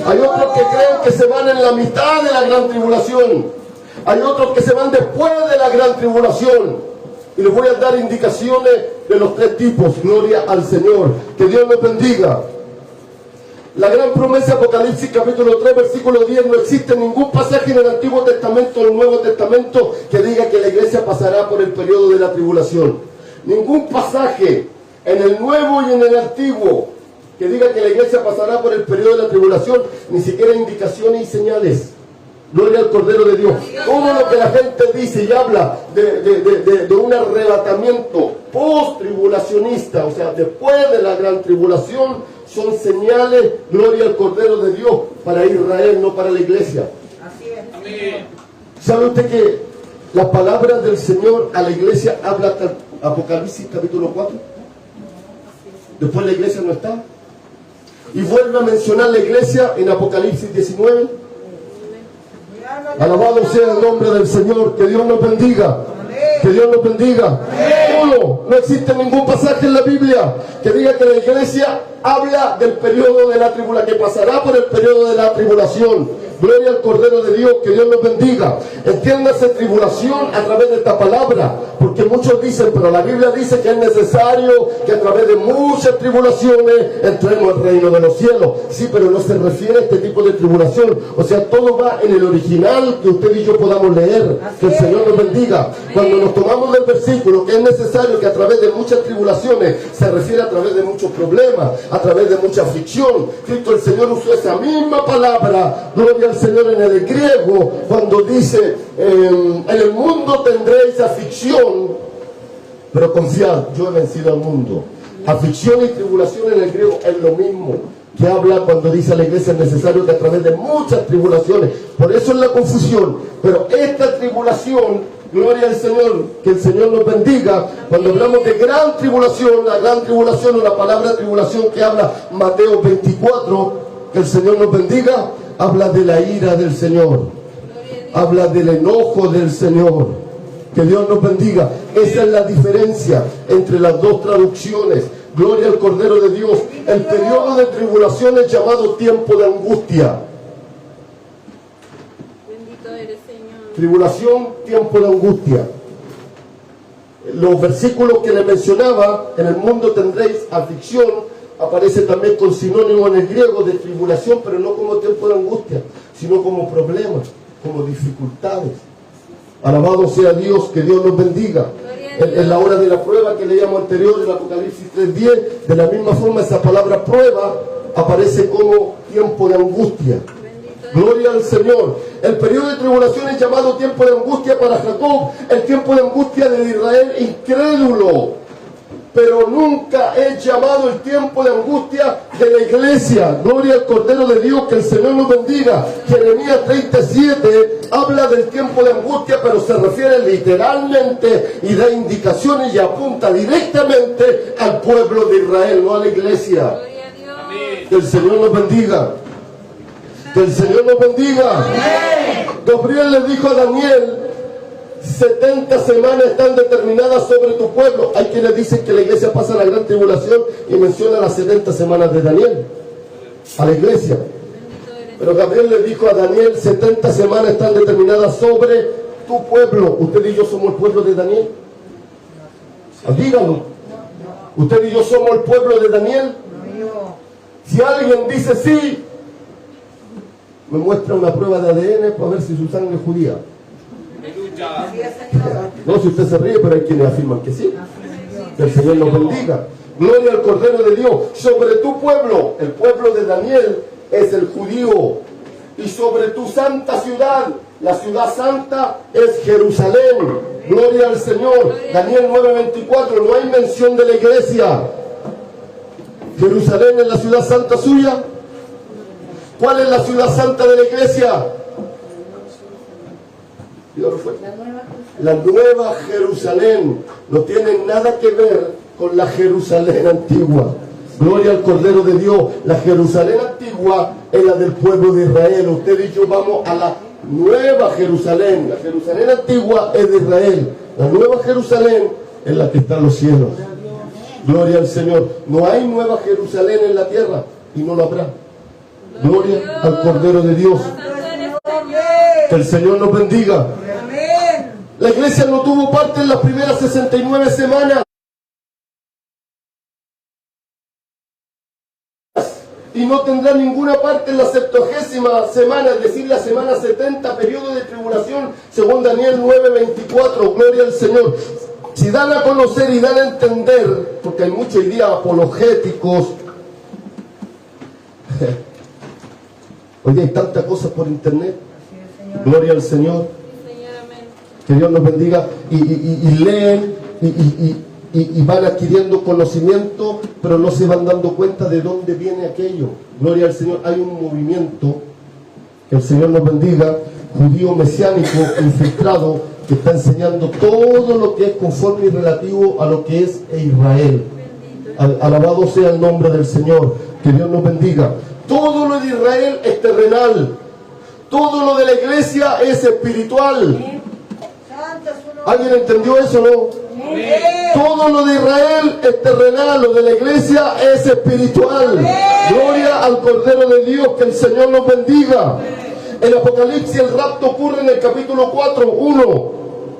Hay otros que creen que se van en la mitad de la gran tribulación. Hay otros que se van después de la gran tribulación. Y les voy a dar indicaciones de los tres tipos. Gloria al Señor. Que Dios nos bendiga. La gran promesa, Apocalipsis capítulo 3 versículo 10. No existe ningún pasaje en el Antiguo Testamento o el Nuevo Testamento que diga que la iglesia pasará por el periodo de la tribulación. Ningún pasaje en el Nuevo y en el Antiguo que diga que la iglesia pasará por el periodo de la tribulación, ni siquiera indicaciones y señales. Gloria al Cordero de Dios. Todo lo que la gente dice y habla de un arrebatamiento post-tribulacionista, o sea, después de la gran tribulación, son señales, gloria al Cordero de Dios, para Israel, no para la iglesia. Así es. Amén. ¿Sabe usted que las palabras del Señor a la iglesia habla hasta Apocalipsis capítulo 4? Después la iglesia no está. Y vuelve a mencionar la iglesia en Apocalipsis 19. Alabado sea el nombre del Señor. Que Dios nos bendiga. Que Dios nos bendiga. Uno, no existe ningún pasaje en la Biblia que diga que la iglesia habla del periodo de la tribulación, que pasará por el periodo de la tribulación. Gloria al Cordero de Dios, que Dios nos bendiga. Entiéndase tribulación a través de esta palabra, porque muchos dicen, pero la Biblia dice que es necesario que a través de muchas tribulaciones entremos al reino de los cielos. Sí, pero no se refiere a este tipo de tribulación. O sea, todo va en el original que usted y yo podamos leer. Que el Señor nos bendiga. Cuando nos tomamos del versículo que es necesario que a través de muchas tribulaciones, se refiere a través de muchos problemas, a través de mucha aflicción. Cristo el Señor usó esa misma palabra, gloria al Señor, en el griego, cuando dice, en el mundo tendréis aflicción, pero confiad, yo he vencido al mundo. Aflicción y tribulación en el griego es lo mismo, que habla cuando dice a la iglesia es necesario que a través de muchas tribulaciones, por eso es la confusión, pero esta tribulación, gloria al Señor, que el Señor nos bendiga. Cuando hablamos de gran tribulación, la gran tribulación o la palabra tribulación que habla Mateo 24, que el Señor nos bendiga, habla de la ira del Señor, habla del enojo del Señor. Que Dios nos bendiga. Esa es la diferencia entre las dos traducciones. Gloria al Cordero de Dios. El periodo de tribulación es llamado tiempo de angustia. Bendito eres, Señor. Tribulación, tiempo de angustia. Los versículos que le mencionaba, en el mundo tendréis aflicción, aparece también con sinónimo en el griego de tribulación, pero no como tiempo de angustia, sino como problemas, como dificultades. Alabado sea Dios, que Dios nos bendiga. En la hora de la prueba que leíamos anterior, en Apocalipsis 3:10, de la misma forma esa palabra prueba aparece como tiempo de angustia. Gloria al Señor. El periodo de tribulación es llamado tiempo de angustia para Jacob, el tiempo de angustia de Israel incrédulo. Pero nunca es llamado el tiempo de angustia de la iglesia. Gloria al Cordero de Dios, que el Señor nos bendiga. Jeremías 37 habla del tiempo de angustia, pero se refiere literalmente y da indicaciones y apunta directamente al pueblo de Israel, no a la iglesia. Que el Señor nos bendiga. Que el Señor nos bendiga. Gabriel le dijo a Daniel, 70 semanas están determinadas sobre tu pueblo. Hay quienes dicen que la iglesia pasa la gran tribulación y menciona las 70 semanas de Daniel a la iglesia. Pero Gabriel le dijo a Daniel, 70 semanas están determinadas sobre tu pueblo. Usted y yo somos el pueblo de Daniel. Díganlo. Usted y yo somos el pueblo de Daniel. Si alguien dice sí, me muestra una prueba de ADN para ver si su sangre es judía. No, si usted se ríe, pero hay quienes afirman que sí. Que el Señor nos bendiga. Gloria al Cordero de Dios. Sobre tu pueblo, el pueblo de Daniel es el judío. Y sobre tu santa ciudad, la ciudad santa es Jerusalén. Gloria al Señor. Daniel 9:24, no hay mención de la iglesia. Jerusalén es la ciudad santa suya. ¿Cuál es la ciudad santa de la iglesia? La nueva Jerusalén. No tiene nada que ver con la Jerusalén antigua. Gloria al Cordero de Dios. La Jerusalén antigua es la del pueblo de Israel. Usted y yo vamos a la nueva Jerusalén. La Jerusalén antigua es de Israel. La nueva Jerusalén es la que está en los cielos. Gloria al Señor. No hay nueva Jerusalén en la tierra y no lo habrá. Gloria al Cordero de Dios. Que el Señor nos bendiga. La iglesia no tuvo parte en las primeras 69 semanas. Y no tendrá ninguna parte en la 70ª semana, es decir, la semana 70, periodo de tribulación, según Daniel 9:24. Gloria al Señor. Si dan a conocer y dan a entender, porque hay muchos hoy día apologéticos Hoy día hay tantas cosas por internet. Gloria al Señor. Señor, amén. Que Dios nos bendiga. Y leen y van adquiriendo conocimiento, pero no se van dando cuenta de dónde viene aquello. Gloria al Señor. Hay un movimiento, que el Señor nos bendiga, judío mesiánico infiltrado, que está enseñando todo lo que es conforme y relativo a lo que es Israel. Alabado sea el nombre del Señor. Que Dios nos bendiga. Todo lo de Israel es terrenal. Todo lo de la iglesia es espiritual. ¿Alguien entendió eso, no? Todo lo de Israel es terrenal, lo de la iglesia es espiritual. Gloria al Cordero de Dios, que el Señor nos bendiga. En Apocalipsis el rapto ocurre en el capítulo 4, 1,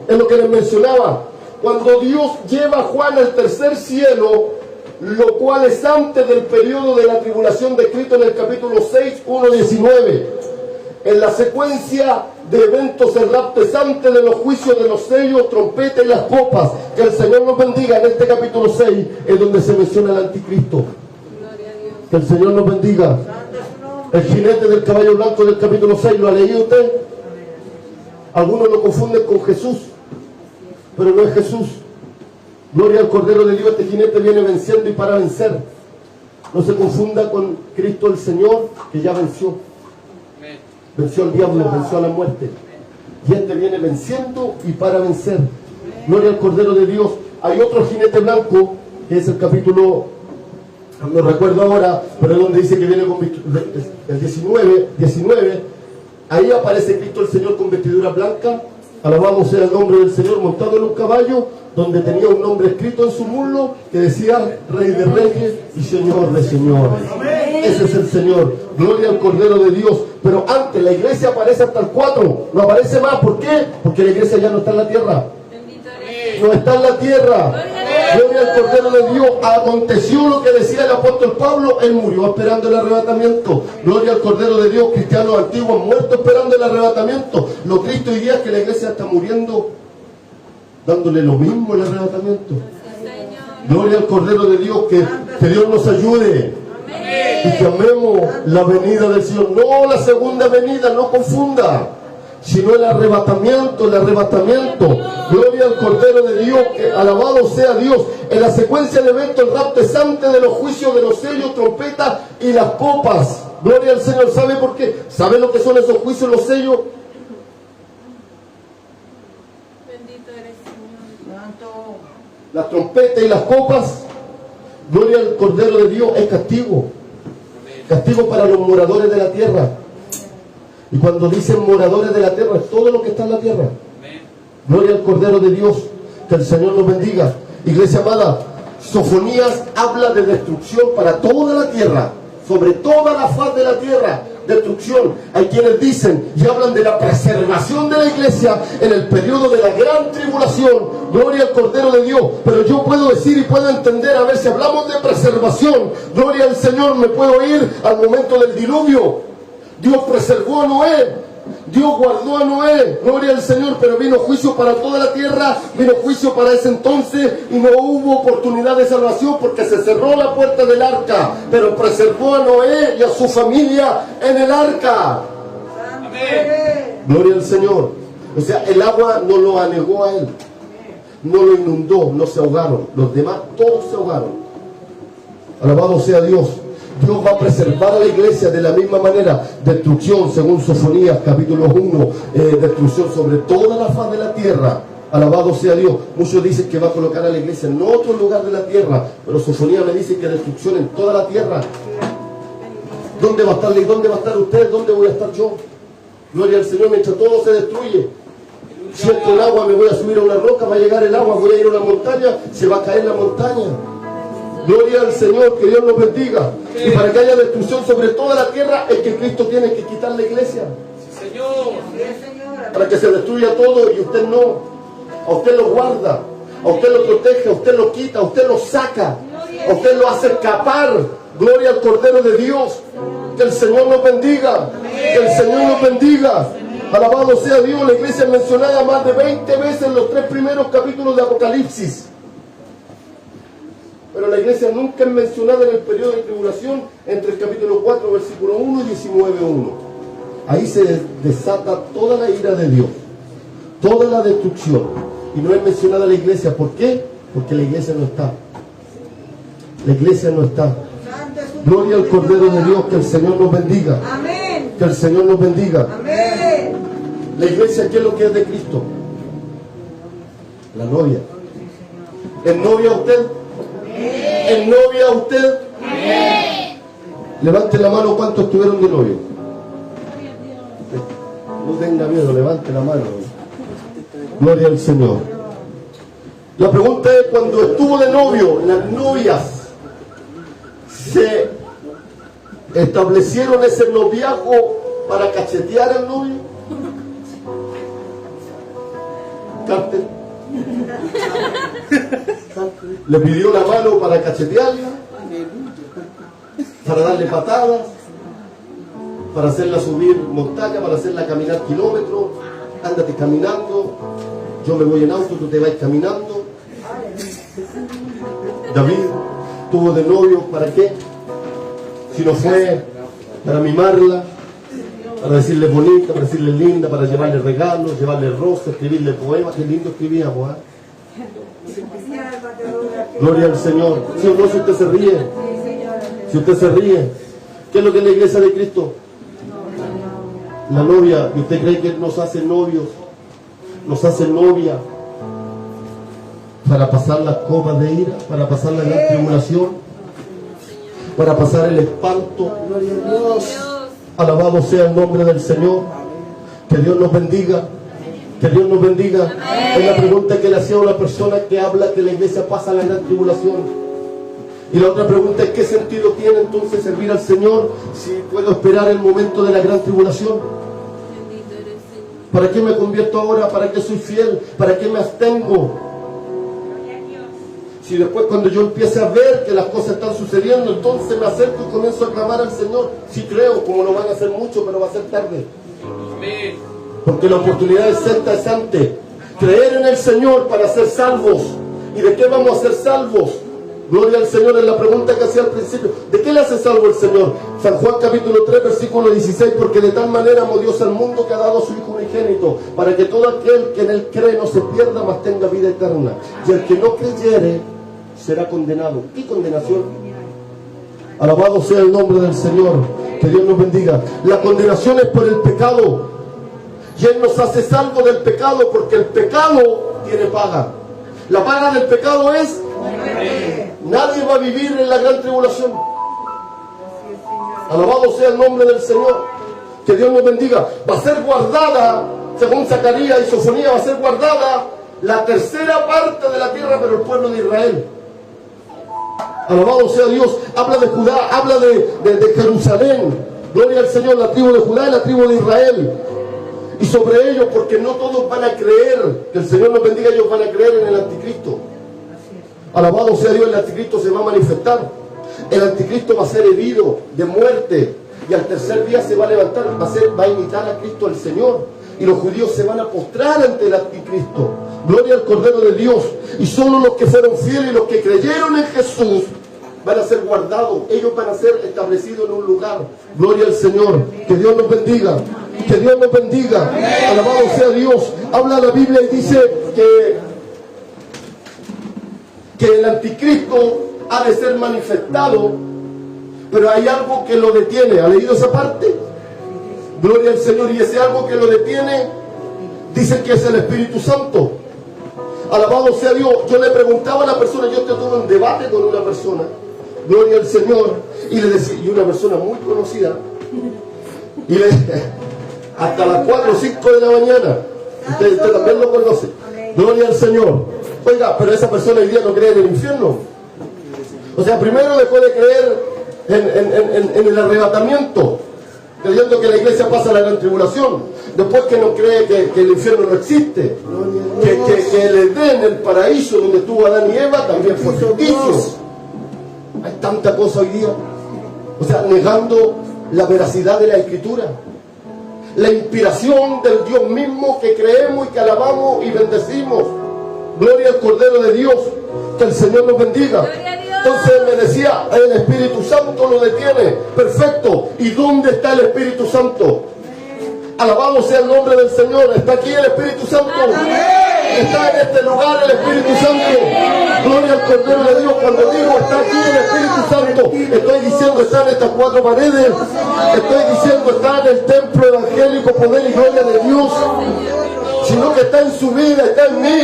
es lo que les mencionaba. Cuando Dios lleva a Juan al tercer cielo, lo cual es antes del periodo de la tribulación descrito en el capítulo 6, 1, 19. En la secuencia de eventos, el rapto es antes de los juicios de los sellos, trompeta y las copas. Que el Señor nos bendiga. En este capítulo 6 es donde se menciona el anticristo. Que el Señor nos bendiga. El jinete del caballo blanco del capítulo 6, ¿lo ha leído usted? Algunos lo confunden con Jesús, pero no es Jesús. Gloria al Cordero de Dios. Este jinete viene venciendo y para vencer. No se confunda con Cristo el Señor, que ya venció. Venció al diablo, venció a la muerte. Y este viene venciendo y para vencer. Gloria al Cordero de Dios. Hay otro jinete blanco, que es el capítulo, no recuerdo ahora, pero es donde dice que viene con el 19. Ahí aparece Cristo el Señor con vestidura blanca. Alabado sea el nombre del Señor, montado en un caballo, donde tenía un nombre escrito en su muslo que decía Rey de Reyes y Señor de Señores. Ese es el Señor. Gloria al Cordero de Dios. Pero antes la iglesia aparece hasta el 4, no aparece más. ¿Por qué? Porque la iglesia ya no está en la tierra. No está en la tierra. Gloria al Cordero de Dios. Aconteció lo que decía el apóstol Pablo. Él murió esperando el arrebatamiento. Gloria al Cordero de Dios. Cristianos antiguos muertos esperando el arrebatamiento. Lo triste hoy día es que la iglesia está muriendo dándole lo mismo el arrebatamiento. Gloria al Cordero de Dios. Que Dios nos ayude y que amemos la venida del Señor. No la segunda venida, no confunda, sino el arrebatamiento. Gloria al Cordero de Dios, que alabado sea Dios. En la secuencia de eventos, el rapto es antes de los juicios de los sellos, trompetas y las copas. Gloria al Señor. ¿Sabe por qué? ¿Sabe lo que son esos juicios, los sellos? Bendito eres, Señor. Las trompetas y las copas. Gloria al Cordero de Dios. Es castigo. Castigo para los moradores de la tierra. Y cuando dicen moradores de la tierra, es todo lo que está en la tierra. Gloria al Cordero de Dios. Que el Señor nos bendiga. Iglesia amada, Sofonías habla de destrucción para toda la tierra, sobre toda la faz de la tierra. Destrucción. Hay quienes dicen y hablan de la preservación de la iglesia en el periodo de la gran tribulación. Gloria al Cordero de Dios. Pero yo puedo decir y puedo entender, a ver, si hablamos de preservación, gloria al Señor, me puedo ir al momento del diluvio. Dios preservó a Noé. Dios guardó a Noé, gloria al Señor, pero vino juicio para toda la tierra, vino juicio para ese entonces y no hubo oportunidad de salvación porque se cerró la puerta del arca, pero preservó a Noé y a su familia en el arca. Amén. Gloria al Señor. O sea, el agua no lo anegó a él, no lo inundó, no se ahogaron, los demás todos se ahogaron. Alabado sea Dios. Dios va a preservar a la iglesia de la misma manera. Destrucción, según Sofonías capítulo 1, destrucción sobre toda la faz de la tierra. Alabado sea Dios. Muchos dicen que va a colocar a la iglesia en otro lugar de la tierra, pero Sofonías me dice que destrucción en toda la tierra. ¿Dónde va a estar? ¿Dónde va a estar usted? ¿Dónde voy a estar yo? Gloria al Señor. Mientras todo se destruye, siento el agua, me voy a subir a una roca, va a llegar el agua, voy a ir a una montaña, se va a caer la montaña. Gloria al Señor, que Dios nos bendiga. Y para que haya destrucción sobre toda la tierra es que Cristo tiene que quitar la iglesia. Sí, Señor. Para que se destruya todo y usted no. A usted lo guarda, a usted lo protege, a usted lo quita, a usted lo saca, a usted lo hace escapar. Gloria al Cordero de Dios. Que el Señor nos bendiga. Que el Señor nos bendiga. Alabado sea Dios. La iglesia es mencionada más de 20 veces en los 3 primeros capítulos de Apocalipsis. pero la iglesia nunca es mencionada en el periodo de tribulación entre el capítulo 4, versículo 1 y 19:1. Ahí se desata toda la ira de Dios, toda la destrucción, y no es mencionada la iglesia. ¿Por qué? Porque la iglesia no está. La iglesia no está. Gloria al Cordero de Dios, que el Señor nos bendiga. Amén. Que el Señor nos bendiga. Amén. La iglesia, ¿qué es lo que es de Cristo? La novia. ¿Es novia usted? ¿Es novia usted? Levante la mano, ¿cuántos estuvieron de novio? No tenga miedo, levante la mano. Gloria al Señor. La pregunta es, cuando estuvo de novio, las novias se establecieron ese noviazgo para cachetear al novio. Carter le pidió la mano para cachetearla, para darle patadas, para hacerla subir montaña, para hacerla caminar kilómetros. Ándate caminando, yo me voy en auto, tú te vas caminando. David tuvo de novio, ¿para qué? Si no fue para mimarla, para decirle bonita, para decirle linda, para llevarle regalos, llevarle rosas, escribirle poemas. Qué lindo escribíamos, ¿eh? Gloria al Señor. Si o no, si usted se ríe, si usted se ríe, ¿qué es lo que es la iglesia de Cristo? La novia. ¿Y usted cree que nos hace novios, nos hace novia para pasar las copas de ira, para pasar la gran tribulación, para pasar el espanto? Gloria a Dios. Alabado sea el nombre del Señor. Que Dios nos bendiga. Que Dios nos bendiga. Es la pregunta que le hacía a una persona que habla que la iglesia pasa la gran tribulación. Y la otra pregunta es, ¿qué sentido tiene entonces servir al Señor si puedo esperar el momento de la gran tribulación? ¿Para qué me convierto ahora? ¿Para qué soy fiel? ¿Para qué me abstengo? Si después, cuando yo empiece a ver que las cosas están sucediendo, entonces me acerco y comienzo a clamar al Señor. Sí creo, como no van a hacer mucho, pero va a ser tarde. Porque la oportunidad es antes. Creer en el Señor para ser salvos. ¿Y de qué vamos a ser salvos? Gloria al Señor, es la pregunta que hacía al principio. ¿De qué le hace salvo el Señor? San Juan capítulo 3, versículo 16. Porque de tal manera amó Dios al mundo que ha dado a su Hijo unigénito, para que todo aquel que en él cree no se pierda, mas tenga vida eterna. Y el que no creyere será condenado. ¿Qué condenación? Alabado sea el nombre del Señor. Que Dios nos bendiga. La condenación es por el pecado. Y Él nos hace salvo del pecado, porque el pecado tiene paga. La paga del pecado es muerte. Nadie va a vivir en la gran tribulación. Alabado sea el nombre del Señor. Que Dios nos bendiga. Va a ser guardada, según Zacarías y Sofonía, va a ser guardada la tercera parte de la tierra, pero el pueblo de Israel. Alabado sea Dios. Habla de Judá, habla de Jerusalén. Gloria al Señor, la tribu de Judá y la tribu de Israel. Y sobre ellos, porque no todos van a creer, que el Señor nos bendiga, ellos van a creer en el anticristo. Alabado sea Dios, el anticristo se va a manifestar. El anticristo va a ser herido de muerte, y al tercer día se va a levantar, va a imitar a Cristo el Señor, y los judíos se van a postrar ante el anticristo. Gloria al Cordero de Dios. Y solo los que fueron fieles y los que creyeron en Jesús van a ser guardados. Ellos van a ser establecidos en un lugar. Gloria al Señor. Que Dios nos bendiga. Que Dios nos bendiga. Alabado sea Dios. Habla la Biblia y dice que el anticristo ha de ser manifestado, pero hay algo que lo detiene. ¿Ha leído esa parte? Gloria al Señor. Y ese algo que lo detiene, dice que es el Espíritu Santo. Alabado sea Dios. Yo le preguntaba a la persona, yo tuve un debate con una persona, gloria al Señor, y le decía, y una persona muy conocida, y le hasta las 4 o 5 de la mañana, usted también lo conoce, gloria al Señor. Oiga, pero esa persona hoy día no cree en el infierno. O sea, primero dejó de creer en el arrebatamiento, creyendo que la iglesia pasa la gran tribulación. Después que no cree que el infierno no existe, que el Edén, el paraíso donde estuvo Adán y Eva, también fue ficticio. Hay tanta cosa hoy día. O sea, negando la veracidad de la Escritura, la inspiración del Dios mismo que creemos y que alabamos y bendecimos. Gloria al Cordero de Dios. Que el Señor nos bendiga. Gloria a Dios. Entonces me decía, el Espíritu Santo lo detiene. Perfecto. ¿Y dónde está el Espíritu Santo? Alabado sea el nombre del Señor. ¿Está aquí el Espíritu Santo? Está en este lugar el Espíritu Santo. Gloria al Cordero de Dios. Cuando digo está aquí el Espíritu Santo, estoy diciendo está en estas cuatro paredes. Estoy diciendo está en el templo evangélico, poder y gloria de Dios. Sino que está en su vida, está en mí.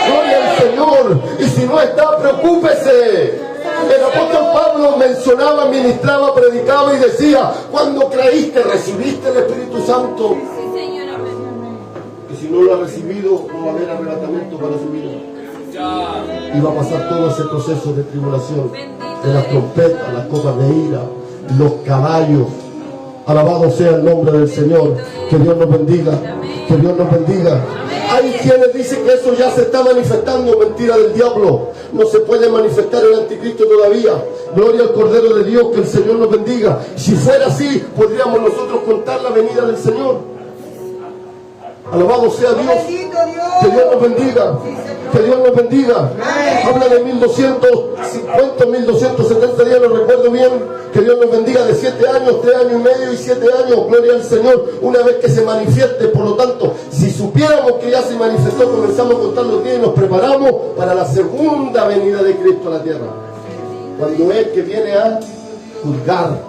Gloria al Señor. Y si no está, preocúpese. El apóstol Pablo mencionaba, ministraba, predicaba y decía: cuando creíste, recibiste el Espíritu Santo. Sí, Señor, amén. Y si no lo ha recibido, no va a haber arrebatamiento para su vida. Y va a pasar todo ese proceso de tribulación, de las trompetas, las copas de ira, los caballos. Alabado sea el nombre del Señor. Que Dios nos bendiga. Que Dios nos bendiga. Hay quienes dicen que eso ya se está manifestando. Mentira del diablo. No se puede manifestar el anticristo todavía. Gloria al Cordero de Dios. Que el Señor nos bendiga. Si fuera así, podríamos nosotros contar la venida del Señor. Alabado sea Dios. Que Dios nos bendiga. Que Dios nos bendiga. Habla de 1250, 1270 días, lo recuerdo bien. Que Dios nos bendiga, de 7 años, 3 años y medio y 7 años. Gloria al Señor. Una vez que se manifieste, por lo tanto, si supiéramos que ya se manifestó, comenzamos a contar los días y nos preparamos para la segunda venida de Cristo a la tierra. Cuando es que viene a juzgar,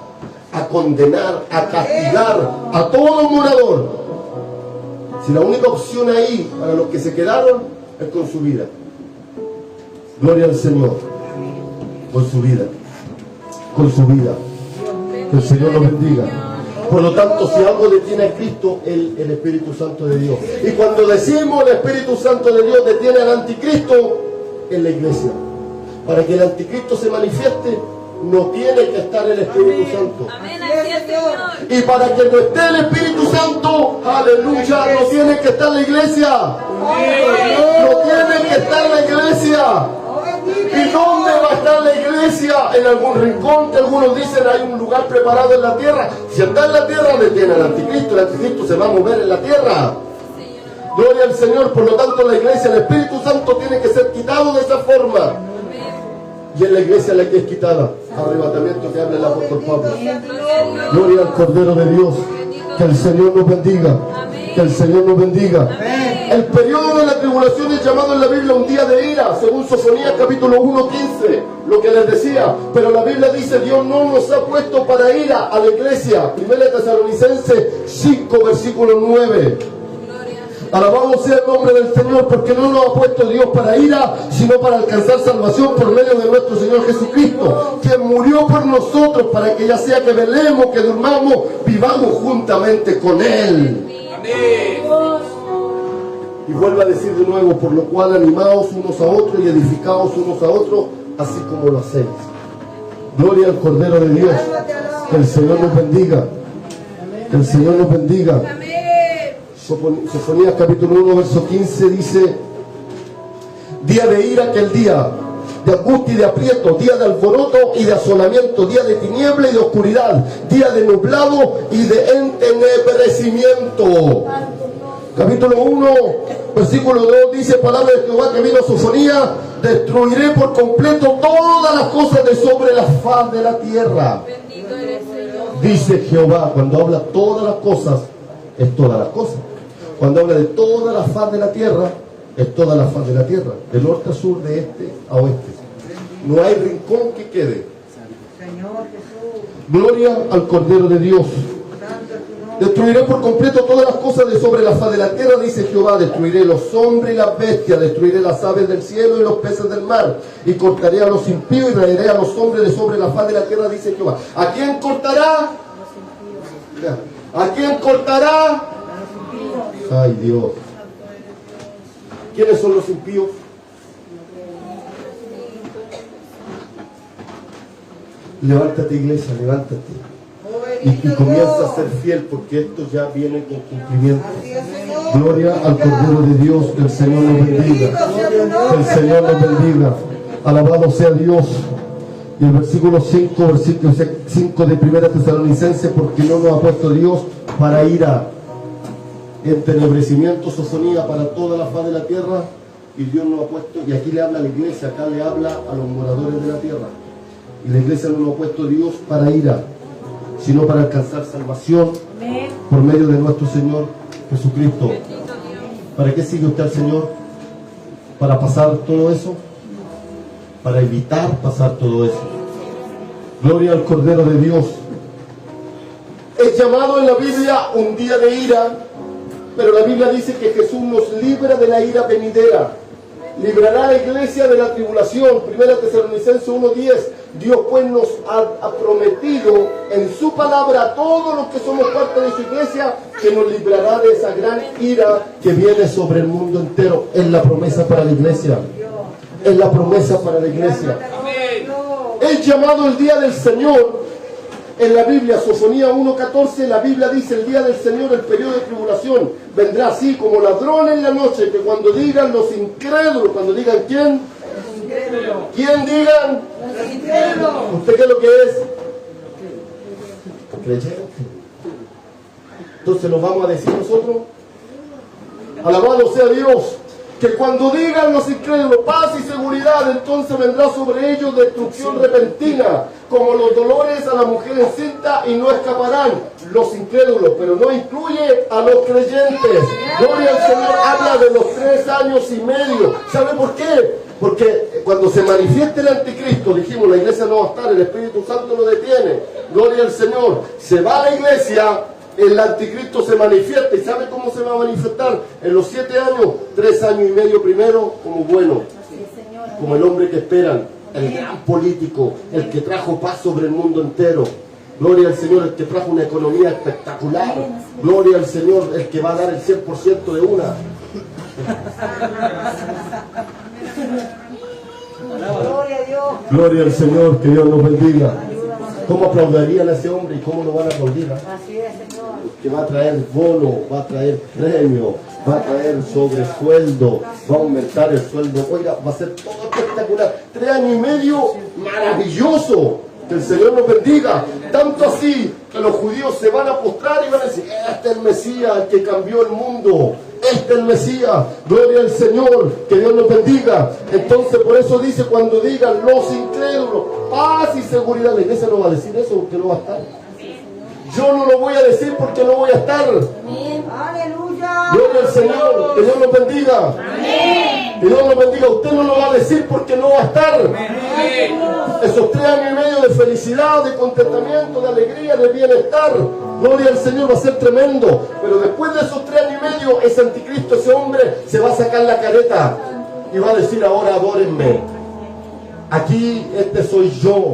a condenar, a castigar a todo morador. Si la única opción ahí para los que se quedaron es con su vida. Gloria al Señor. Con su vida. Con su vida. Que el Señor nos bendiga. Por lo tanto, si algo detiene a Cristo, el Espíritu Santo de Dios. Y cuando decimos el Espíritu Santo de Dios detiene al anticristo, en la iglesia. Para que el anticristo se manifieste, no tiene que estar el Espíritu Santo. Amén, así es, Señor. Y para que no esté el Espíritu Santo, aleluya, no tiene que estar la iglesia. No tiene que estar la iglesia. ¿Y dónde va a estar la iglesia? En algún rincón, que algunos dicen hay un lugar preparado en la tierra. Si está en la tierra, detiene al anticristo. El anticristo se va a mover en la tierra. Gloria al Señor. Por lo tanto, la iglesia, el Espíritu Santo tiene que ser quitado de esa forma. Y en la iglesia la que es quitada. Arrebatamiento que habla el apóstol Pablo. Gloria al Cordero de Dios. Que el Señor nos bendiga. Que el Señor nos bendiga. El periodo de la tribulación es llamado en la Biblia un día de ira, según Sofonías capítulo 1:15, lo que les decía. Pero la Biblia dice: Dios no nos ha puesto para ira a la iglesia. 1 Tesalonicenses 5, versículo 9. Alabado sea el nombre del Señor, porque no nos ha puesto Dios para ira, sino para alcanzar salvación por medio de nuestro Señor Jesucristo, que murió por nosotros, para que ya sea que velemos, que durmamos, vivamos juntamente con Él. Y vuelvo a decir de nuevo: por lo cual animaos unos a otros y edificaos unos a otros, así como lo hacéis. Gloria al Cordero de Dios. Que el Señor nos bendiga. Que el Señor nos bendiga. Sofonías capítulo 1, verso 15 dice: día de ira, aquel día de angustia y de aprieto, día de alboroto y de asolamiento, día de tiniebla y de oscuridad, día de nublado y de entenebrecimiento. Capítulo 1, versículo 2 dice: palabra de Jehová que vino a Sofonía: destruiré por completo todas las cosas de sobre la faz de la tierra. Bendito eres, Señor. Dice Jehová. Cuando habla todas las cosas, es todas las cosas. Cuando habla de toda la faz de la tierra, es toda la faz de la tierra, de norte a sur, de este a oeste. No hay rincón que quede. Gloria al Cordero de Dios. Destruiré por completo todas las cosas de sobre la faz de la tierra, dice Jehová. Destruiré los hombres y las bestias, destruiré las aves del cielo y los peces del mar, y cortaré a los impíos y raeré a los hombres de sobre la faz de la tierra, dice Jehová. ¿A quién cortará? ¿A quién cortará? Ay, Dios. ¿Quiénes son los impíos? Levántate, iglesia, levántate. Y comienza a ser fiel, porque esto ya viene con cumplimiento. Gloria al Cordero de Dios. Que el Señor nos bendiga. Que el Señor nos bendiga. Alabado sea Dios. Y el versículo 5 de 1 Tesalonicenses: porque no nos ha puesto Dios para ira, entenebrecimiento, Sofonía, para toda la faz de la tierra. Y Dios nos ha puesto, y aquí le habla a la iglesia, acá le habla a los moradores de la tierra. Y la iglesia no lo ha puesto Dios para ira, sino para alcanzar salvación por medio de nuestro Señor Jesucristo. ¿Para qué sigue usted al Señor? ¿Para pasar todo eso? Para evitar pasar todo eso. Gloria al Cordero de Dios. Es llamado en la Biblia un día de ira, pero la Biblia dice que Jesús nos libra de la ira venidera. Librará a la iglesia de la tribulación. 1 Tesalonicenses 1:10. Dios pues nos ha prometido en su palabra a todos los que somos parte de su iglesia que nos librará de esa gran ira que viene sobre el mundo entero. Es la promesa para la iglesia. Es la promesa para la iglesia. Es llamado el día del Señor. En la Biblia, Sofonía 1:14, la Biblia dice: el día del Señor, el periodo de tribulación, vendrá así como ladrón en la noche, que cuando digan los incrédulos, cuando digan ¿quién? ¿Quién digan? Los incrédulos. ¿Usted qué es lo que es? Creyente. Entonces lo vamos a decir nosotros. Alabado sea Dios. Que cuando digan los incrédulos paz y seguridad, entonces vendrá sobre ellos destrucción repentina, como los dolores a la mujer encinta, y no escaparán los incrédulos, pero no incluye a los creyentes. Gloria al Señor. Habla de los 3 años y medio. ¿Sabe por qué? Porque cuando se manifieste el anticristo, dijimos, la iglesia no va a estar, el Espíritu Santo lo detiene. Gloria al Señor. Se va a la iglesia, el anticristo se manifiesta. ¿Y sabe cómo se va a manifestar? En los 7 años, 3 años y medio primero como bueno, como el hombre que esperan, el gran político, el que trajo paz sobre el mundo entero. Gloria al Señor, el que trajo una economía espectacular. Gloria al Señor, el que va a dar el 100% de una. Gloria a Dios. Gloria al Señor, que Dios nos bendiga. ¿Cómo aplaudirían a ese hombre y cómo lo van a aplaudir? Así es, Señor. Que va a traer bono, va a traer premio, va a traer sobresueldo, va a aumentar el sueldo. Oiga, va a ser todo espectacular. 3 años y medio maravilloso. Que el Señor nos bendiga. Tanto así que los judíos se van a postrar y van a decir: este es el Mesías, el que cambió el mundo. Este es el Mesías. Gloria al Señor. Que Dios nos bendiga. Entonces por eso dice: cuando digan los incrédulos paz y seguridad. La iglesia no va a decir eso porque no va a estar. Yo no lo voy a decir porque no voy a estar. Aleluya. Gloria al Señor. Que Dios nos bendiga. Que Dios nos bendiga. Usted no lo va a decir porque no va a estar. Esos 3 años y medio de felicidad, de contentamiento, de alegría, de bienestar, gloria al Señor, va a ser tremendo. Pero después de esos 3 años y medio, ese anticristo, ese hombre, se va a sacar la careta y va a decir: ahora adórenme. Aquí este soy yo.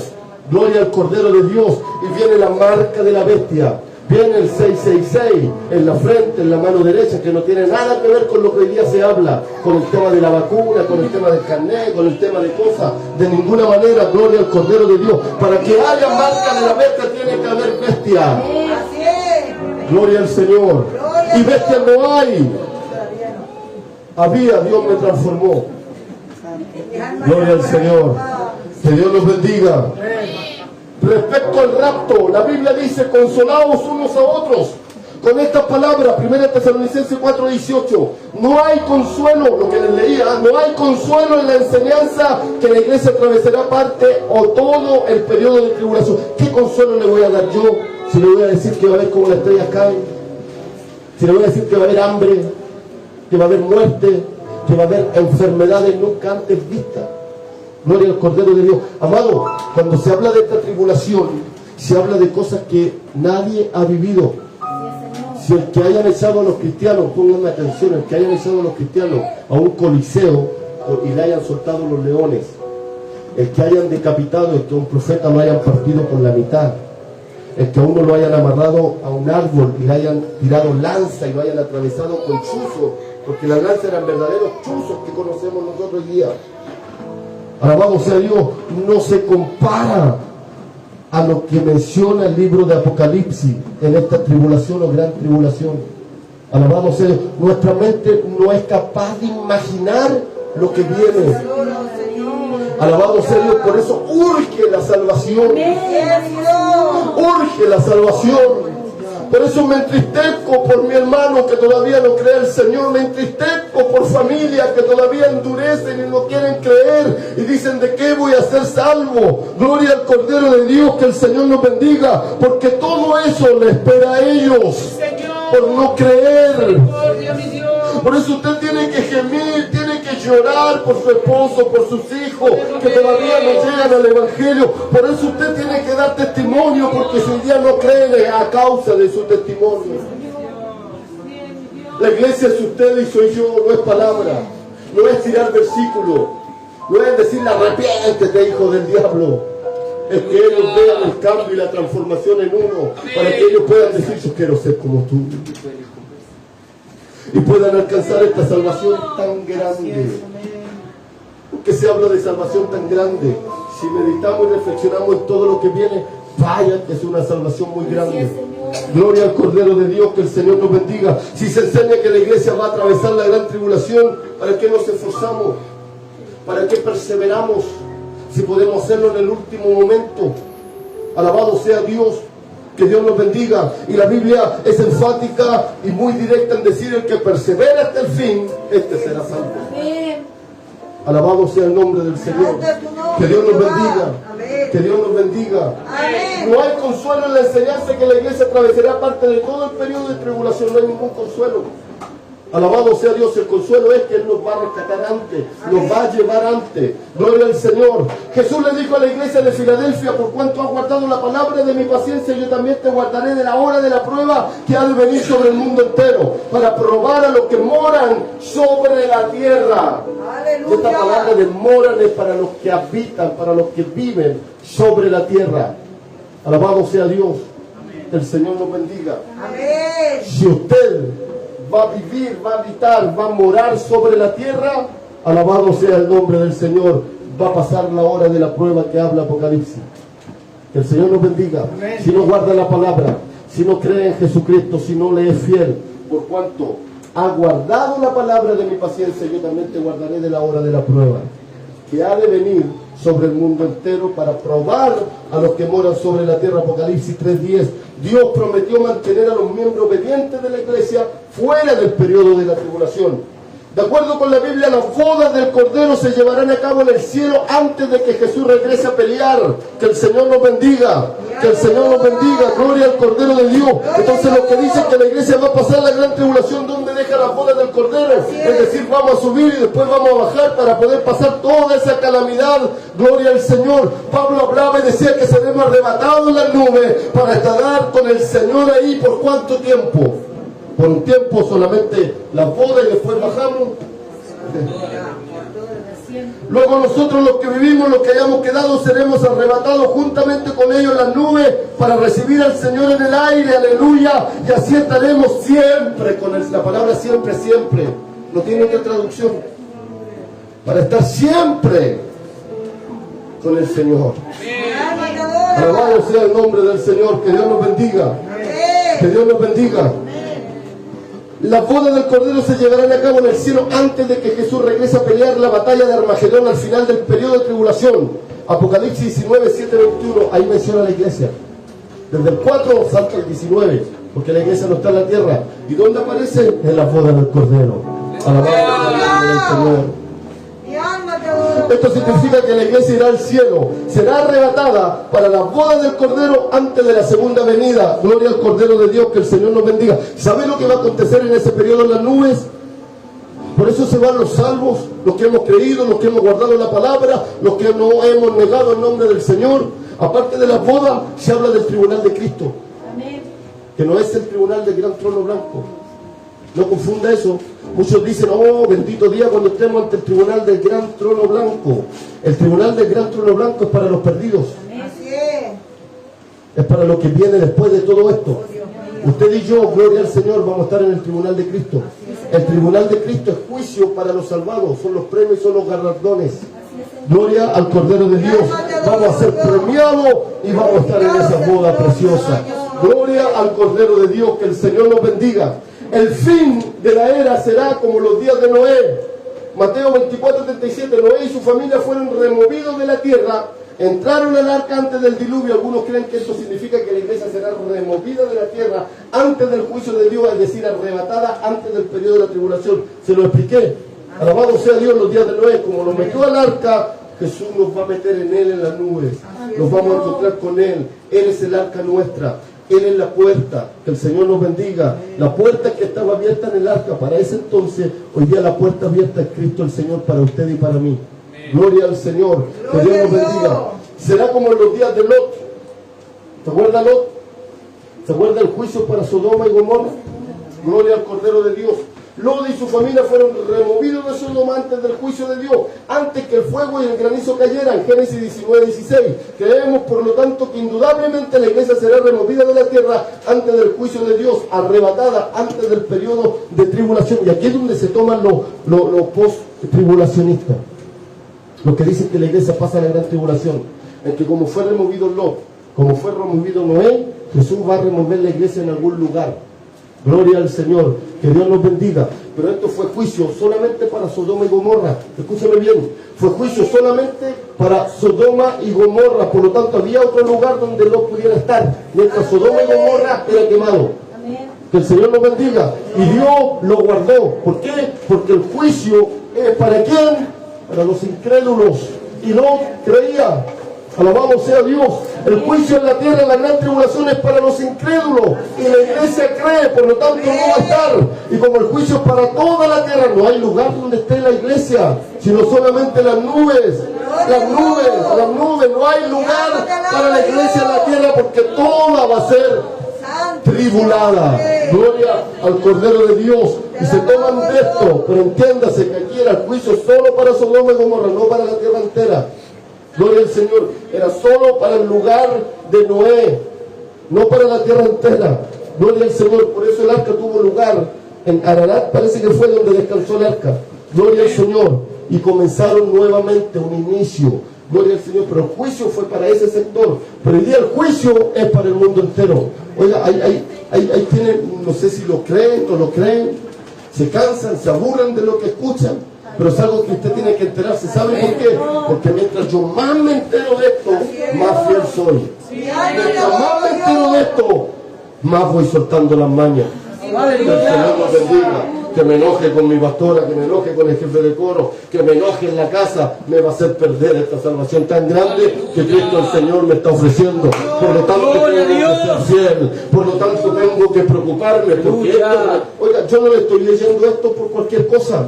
Gloria al Cordero de Dios. Y viene la marca de la bestia. Viene el 666 en la frente, en la mano derecha, que no tiene nada que ver con lo que hoy día se habla, con el tema de la vacuna, con el tema del carnet, con el tema de cosas. De ninguna manera. Gloria al Cordero de Dios. Para que haya marca de la bestia tiene que haber bestia. Así es. Gloria al Señor. Y bestia no hay. Había, Dios me transformó. Gloria al Señor. Que Dios los bendiga. Respecto al rapto, la Biblia dice: consolaos unos a otros. Con estas palabras, 1 Tesalonicenses 4:18. No hay consuelo, lo que les leía, no hay consuelo en la enseñanza que la iglesia atravesará parte o todo el periodo de tribulación. ¿Qué consuelo le voy a dar yo si le voy a decir que va a haber como las estrellas caen? Si le voy a decir que va a haber hambre, que va a haber muerte, que va a haber enfermedades nunca antes vistas. Gloria al Cordero de Dios. Amado, cuando se habla de esta tribulación, se habla de cosas que nadie ha vivido. Si el que hayan echado a los cristianos, pónganme atención, el que hayan echado a los cristianos a un coliseo y le hayan soltado los leones, el que hayan decapitado, el que a un profeta lo hayan partido por la mitad, el que a uno lo hayan amarrado a un árbol y le hayan tirado lanza y lo hayan atravesado con chuzos, porque las lanzas eran verdaderos chuzos que conocemos nosotros hoy día. Alabado sea Dios. No se compara a lo que menciona el libro de Apocalipsis en esta tribulación o gran tribulación. Alabado sea Dios. Nuestra mente no es capaz de imaginar lo que viene. Alabado sea Dios. Por eso urge la salvación. Urge la salvación. Por eso me entristezco por mi hermano que todavía no cree el Señor. Me entristezco por familias que todavía endurecen y no quieren creer y dicen: ¿de qué voy a ser salvo? Gloria al Cordero de Dios, que el Señor nos bendiga, porque todo eso le espera a ellos por no creer. Por eso usted tiene que gemir, tiene que llorar por su esposo, por sus hijos que todavía no llegan al Evangelio. Por eso usted tiene que dar testimonio, porque si un día no cree a causa de su testimonio. La iglesia es usted y soy yo, no es palabra, no es tirar versículos, no es decirle: arrepiéntete, hijo del diablo. Es que ellos vean el cambio y la transformación en uno, para que ellos puedan decir: yo quiero ser como tú, y puedan alcanzar esta salvación tan grande. Porque se habla de salvación tan grande. Si meditamos y reflexionamos en todo lo que viene, vaya que es una salvación muy grande. Gloria al Cordero de Dios, que el Señor nos bendiga. Si se enseña que la iglesia va a atravesar la gran tribulación, ¿para qué nos esforzamos? ¿Para qué perseveramos? Si podemos hacerlo en el último momento. Alabado sea Dios. Que Dios nos bendiga. Y la Biblia es enfática y muy directa en decir: el que persevera hasta el fin, este será salvo. Alabado sea el nombre del Señor. Que Dios nos bendiga. Que Dios nos bendiga. No hay consuelo en la enseñanza que la iglesia atravesará parte de todo el periodo de tribulación. No hay ningún consuelo. Alabado sea Dios, el consuelo es que Él nos va a rescatar antes, nos va a llevar antes. Gloria al Señor. Jesús le dijo a la iglesia de Filadelfia: por cuanto has guardado la palabra de mi paciencia, yo también te guardaré de la hora de la prueba que ha de venir sobre el mundo entero, para probar a los que moran sobre la tierra. Aleluya. Esta palabra de moran es para los que habitan, para los que viven sobre la tierra. Alabado sea Dios. El Señor nos bendiga. Amén. Si usted va a vivir, va a habitar, va a morar sobre la tierra, alabado sea el nombre del Señor, va a pasar la hora de la prueba que habla Apocalipsis. Que el Señor nos bendiga. Si no guarda la palabra, si no cree en Jesucristo, si no le es fiel, por cuanto ha guardado la palabra de mi paciencia, yo también te guardaré de la hora de la prueba, que ha de venir sobre el mundo entero para probar a los que moran sobre la tierra. Apocalipsis 3:10. Dios prometió mantener a los miembros obedientes de la iglesia fuera del periodo de la tribulación. De acuerdo con la Biblia, las bodas del Cordero se llevarán a cabo en el cielo antes de que Jesús regrese a pelear. Que el Señor nos bendiga. Que el Señor nos bendiga. Gloria al Cordero de Dios. Entonces, lo que dice que la iglesia va a pasar la gran tribulación, ¿dónde deja las bodas del Cordero? Es decir, vamos a subir y después vamos a bajar para poder pasar toda esa calamidad. Gloria al Señor. Pablo hablaba y decía que seremos arrebatados en las nubes para estar con el Señor ahí. ¿Por cuánto tiempo? Por un tiempo solamente las bodas y después bajamos. Luego nosotros, los que vivimos, los que hayamos quedado, seremos arrebatados juntamente con ellos en las nubes para recibir al Señor en el aire. Aleluya. Y así estaremos siempre con él. La palabra siempre, siempre no tiene otra traducción. Para estar siempre con el Señor. Alabado sea el nombre del Señor. Que Dios nos bendiga. Que Dios nos bendiga. Las bodas del Cordero se llevarán a cabo en el cielo antes de que Jesús regrese a pelear la batalla de Armagedón al final del periodo de tribulación. Apocalipsis 19, 7, 21. Ahí menciona la iglesia. Desde el 4 salta el 19, porque la iglesia no está en la tierra. ¿Y dónde aparece? En las bodas del Cordero. Alabado sea el nombre del Señor. Esto significa que la iglesia irá al cielo, será arrebatada para las bodas del Cordero antes de la segunda venida. Gloria al Cordero de Dios, que el Señor nos bendiga. ¿Sabe lo que va a acontecer en ese periodo en las nubes? Por eso se van los salvos, los que hemos creído, los que hemos guardado la palabra, los que no hemos negado el nombre del Señor. Aparte de las bodas, se habla del tribunal de Cristo, que no es el tribunal del gran trono blanco. No confunda eso. Muchos dicen: oh, bendito día cuando estemos ante el tribunal del gran trono blanco. El tribunal del gran trono blanco es para los perdidos. Así es. Es para lo que viene después de todo esto. Usted y yo, gloria al Señor, vamos a estar en el tribunal de Cristo. El tribunal de Cristo es juicio para los salvados. Son los premios, son los galardones. Gloria al Cordero de Dios. Vamos a ser premiados y vamos a estar en esa boda preciosa. Gloria al Cordero de Dios. Que el Señor nos bendiga. El fin de la era será como los días de Noé. Mateo 24:37. Noé y su familia fueron removidos de la tierra entraron al arca antes del diluvio. Algunos creen que esto significa que la iglesia será removida de la tierra antes del juicio de Dios, es decir, arrebatada antes del periodo de la tribulación. Se lo expliqué. Alabado sea Dios los días de Noé. Como lo metió al arca, Jesús nos va a meter en Él en las nubes. Nos vamos a encontrar con Él. Él es el arca nuestra. Él es la puerta. Que el Señor nos bendiga. La puerta que estaba abierta en el arca para ese entonces, hoy día la puerta abierta es Cristo el Señor para usted y para mí. Gloria al Señor. Que Dios nos bendiga. Será como en los días de Lot. ¿Se acuerda Lot? ¿Se acuerda el juicio para Sodoma y Gomorra? Gloria al Cordero de Dios. Lot y su familia fueron removidos de Sodoma antes del juicio de Dios, antes que el fuego y el granizo cayeran. Génesis 19:16. Creemos, por lo tanto, que indudablemente la iglesia será removida de la tierra antes del juicio de Dios, arrebatada antes del periodo de tribulación. Y aquí es donde se toman los post-tribulacionistas, los que dicen que la iglesia pasa la gran tribulación, en que como fue removido Lot, como fue removido Noé, Jesús va a remover la iglesia en algún lugar. Gloria al Señor, que Dios nos bendiga. Pero esto fue juicio solamente para Sodoma y Gomorra. Escúchame bien, fue juicio solamente para Sodoma y Gomorra. Por lo tanto, había otro lugar donde no pudiera estar, mientras Sodoma y Gomorra era quemado. Que el Señor nos bendiga. Y Dios lo guardó. ¿Por qué? Porque el juicio es ¿para quién? Para los incrédulos. Y no creía. Alabado sea Dios. El juicio en la tierra, la gran tribulación, es para los incrédulos. Y la iglesia cree, por lo tanto no va a estar. Y como el juicio es para toda la tierra, no hay lugar donde esté la iglesia, sino solamente las nubes. Las nubes, las nubes. No hay lugar para la iglesia en la tierra, porque toda va a ser tribulada. Gloria al Cordero de Dios. Y se toman de esto, pero entiéndase que aquí era el juicio solo para Sodoma y Gomorra, no para la tierra entera. Gloria al Señor. Era solo para el lugar de Noé, no para la tierra entera. Gloria al Señor. Por eso el arca tuvo lugar en Ararat, parece que fue donde descansó el arca. Gloria al Señor. Y comenzaron nuevamente un inicio. Gloria al Señor. Pero el juicio fue para ese sector. Pero el día del juicio es para el mundo entero. Oiga, ahí tienen, no sé si lo creen o no lo creen, se cansan, se aburren de lo que escuchan. Pero es algo que usted tiene que enterarse. ¿Sabe por qué? Porque mientras yo más me entero de esto, más fiel soy. Mientras más me entero de esto, más voy soltando las mañas. Que el Señor nos bendiga. Que me enoje con mi pastora, que me enoje con el jefe de coro, que me enoje en la casa, me va a hacer perder esta salvación tan grande que Cristo el Señor me está ofreciendo. Por lo tanto tengo que ser fiel, por lo tanto tengo que preocuparme, porque esto, oiga, yo no le estoy leyendo esto por cualquier cosa.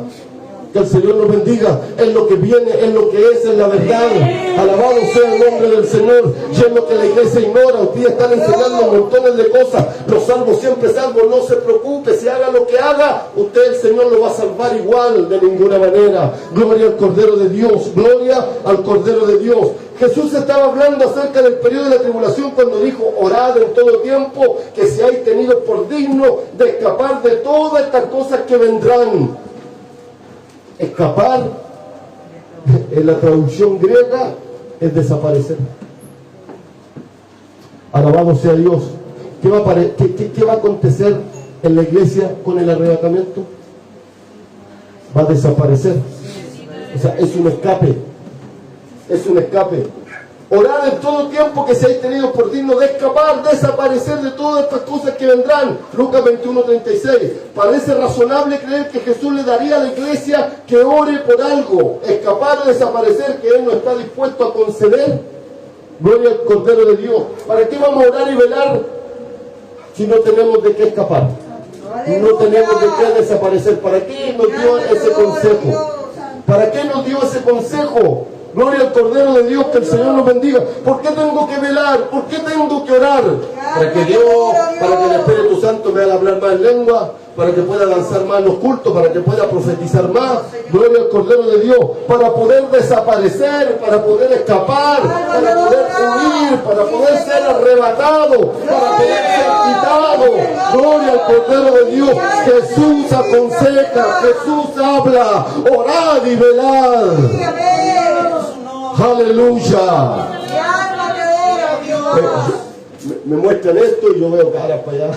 Que el Señor nos bendiga. Es lo que viene, es lo que es la verdad. Alabado sea el nombre del Señor. Y es lo que la iglesia ignora. Ustedes están enseñando montones de cosas. Los salvos siempre salvos. No se preocupe, si haga lo que haga, usted el Señor lo va a salvar igual, de ninguna manera. Gloria al Cordero de Dios. Gloria al Cordero de Dios. Jesús estaba hablando acerca del periodo de la tribulación cuando dijo: orad en todo tiempo, que seáis tenidos por digno de escapar de todas estas cosas que vendrán. Escapar, en la traducción griega, es desaparecer. Alabado sea Dios. ¿Qué va a acontecer en la iglesia con el arrebatamiento? Va a desaparecer. O sea, es un escape. Es un escape. Orad en todo tiempo, que seáis tenidos por digno de escapar, desaparecer de todas estas cosas que vendrán. Lucas 21:36. Parece razonable creer que Jesús le daría a la iglesia que ore por algo, escapar o desaparecer, que Él no está dispuesto a conceder. Gloria al Cordero de Dios. ¿Para qué vamos a orar y velar si no tenemos de qué escapar? No tenemos de qué desaparecer. ¿Para qué nos dio ese consejo? ¿Para qué nos dio ese consejo? Gloria al Cordero de Dios, que el Señor nos bendiga. ¿Por qué tengo que velar? ¿Por qué tengo que orar? Para que Dios, para que el Espíritu Santo me haga hablar más en lengua, para que pueda danzar más en los cultos, para que pueda profetizar más. Gloria al Cordero de Dios. Para poder desaparecer, para poder escapar, para poder huir, para poder ser arrebatado, para poder ser quitado. Gloria al Cordero de Dios. Jesús aconseja, Jesús habla. Orad y velad. Aleluya. Me muestran esto y yo veo caras para allá.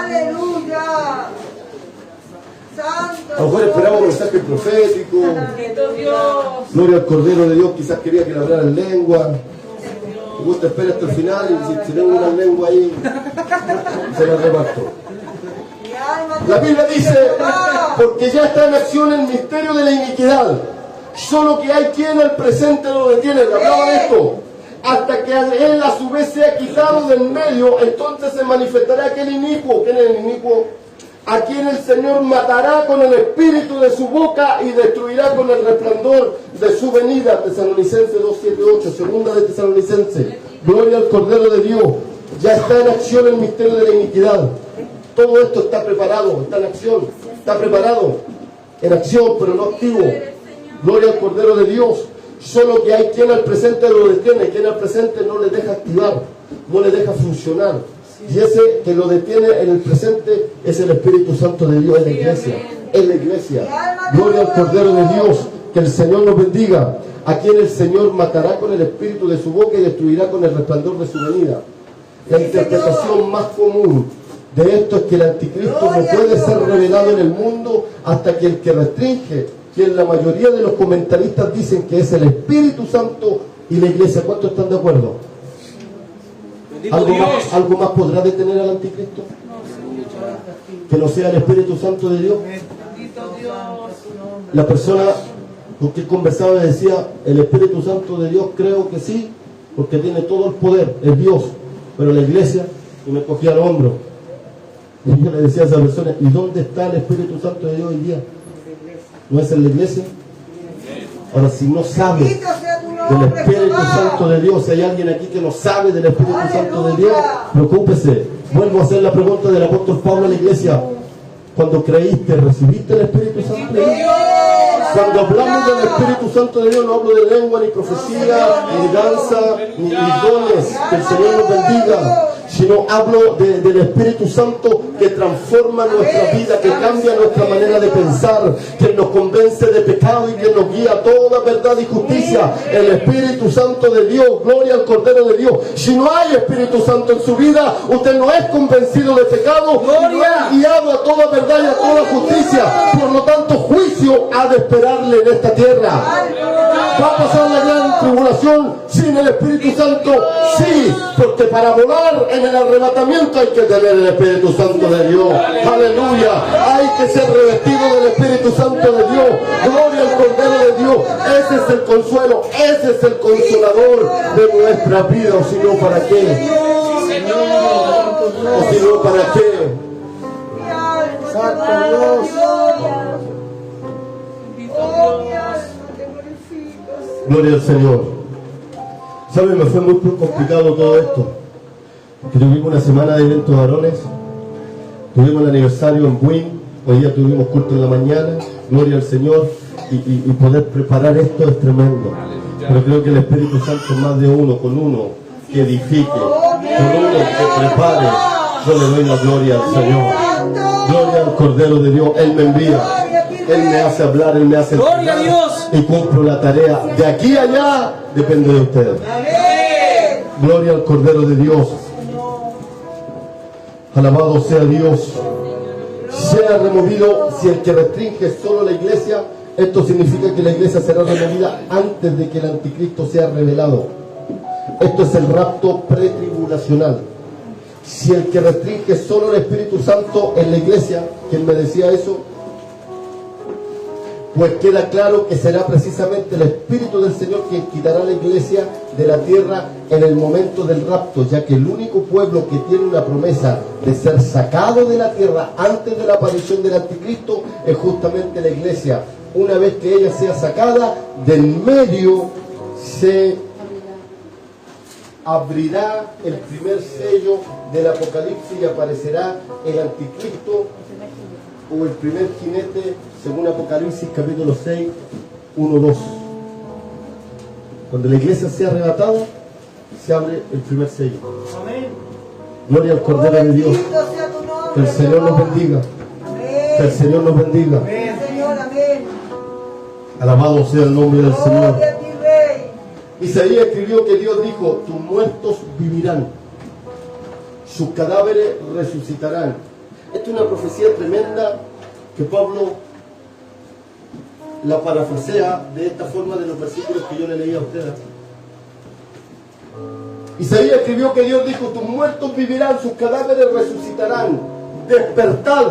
Aleluya. A lo mejor esperaba un mensaje profético. Bendito Dios. Gloria al Cordero de Dios, quizás quería que le hablaran lengua. Me gusta esperar hasta el final y si tengo una lengua ahí, se la reparto. La Biblia dice, porque ya está en acción el misterio de la iniquidad, solo que hay quien al presente lo detiene. Le hablaba de esto. Hasta que él a su vez sea quitado del medio, entonces se manifestará aquel inicuo. ¿Quién es el inicuo? A quien el Señor matará con el espíritu de su boca y destruirá con el resplandor de su venida. Tesalonicenses 2:7-8, segunda de Tesalonicenses. Gloria al Cordero de Dios. Ya está en acción el misterio de la iniquidad. Todo esto está preparado, está en acción, está preparado, en acción, pero no activo. Gloria al Cordero de Dios. Solo que hay quien al presente lo detiene, quien al presente no le deja activar, no le deja funcionar. Y ese que lo detiene en el presente es el Espíritu Santo de Dios, es la iglesia, es la iglesia. Gloria al Cordero de Dios, que el Señor nos bendiga. A quien el Señor matará con el espíritu de su boca y destruirá con el resplandor de su venida. La interpretación más común de esto es que el anticristo no puede ser revelado en el mundo hasta que el que restringe, quien la mayoría de los comentaristas dicen que es el Espíritu Santo y la iglesia. ¿Cuántos están de acuerdo? ¿Algo más podrá detener al anticristo? Que no sea el Espíritu Santo de Dios. La persona con quien conversaba me decía, el Espíritu Santo de Dios creo que sí, porque tiene todo el poder, es Dios. Pero la iglesia, y me cogía al hombro. Y yo le decía a esa persona, ¿y dónde está el Espíritu Santo de Dios hoy día? ¿No es en la iglesia? Ahora, si no sabe del Espíritu Santo de Dios, si hay alguien aquí que no sabe del Espíritu Santo de Dios, preocúpese. Vuelvo a hacer la pregunta del apóstol Pablo a la iglesia. Cuando creíste, ¿recibiste el Espíritu Santo de Dios? Cuando hablamos del Espíritu Santo de Dios, no hablo de lengua, ni profecía, ni danza, ni dones. Que el Señor nos bendiga. Sino hablo del Espíritu Santo que transforma nuestra vida, que cambia nuestra manera de pensar, que nos convence de pecado y que nos guía a toda verdad y justicia. El Espíritu Santo de Dios, gloria al Cordero de Dios. Si no hay Espíritu Santo en su vida, usted no es convencido de pecado, y no es guiado a toda verdad y a toda justicia. Por lo tanto, juicio ha de esperarle en esta tierra. ¿Va a pasar la gran tribulación sin el Espíritu Santo? Sí, porque para volar en el arrebatamiento hay que tener el Espíritu Santo de Dios. Aleluya. Hay que ser revestido del Espíritu Santo de Dios. Gloria al Cordero de Dios. Ese es el consuelo, ese es el consolador de nuestra vida. O si no, ¿para qué? O si no, ¿para qué? Santo Dios. Gloria al Señor. ¿Saben? Me fue muy complicado todo esto. Que tuvimos una semana de eventos varones. Tuvimos el aniversario en Buin. Hoy día tuvimos culto en la mañana. Gloria al Señor. Y poder preparar esto es tremendo. Pero creo que el Espíritu Santo es más de uno, con uno que edifique, con uno que prepare. Yo le doy la gloria al Señor. Gloria al Cordero de Dios. Él me envía. Él me hace hablar, Él me hace ¡Gloria a Dios! Y cumplo la tarea. De aquí a allá depende de ustedes. Gloria al Cordero de Dios. Alabado sea Dios. Sea removido, si el que restringe es solo la iglesia, esto significa que la iglesia será removida antes de que el anticristo sea revelado. Esto es el rapto pretribulacional. Si el que restringe es solo el Espíritu Santo en la iglesia, quien me decía eso, pues queda claro que será precisamente el Espíritu del Señor quien quitará la iglesia de la tierra en el momento del rapto, ya que el único pueblo que tiene una promesa de ser sacado de la tierra antes de la aparición del anticristo es justamente la iglesia. Una vez que ella sea sacada, del medio se abrirá el primer sello del Apocalipsis y aparecerá el anticristo o el primer jinete, según Apocalipsis capítulo 6, 1-2. Cuando la iglesia sea arrebatada, se abre el primer sello. Gloria al Cordero de Dios. Que el Señor nos bendiga. Que el Señor nos bendiga. Alabado sea el nombre del Señor. Isaías escribió que Dios dijo: tus muertos vivirán, sus cadáveres resucitarán. Esta es una profecía tremenda que Pablo la parafrasea de esta forma de los versículos que yo le leí a ustedes. Isaías escribió que Dios dijo: tus muertos vivirán, sus cadáveres resucitarán. Despertad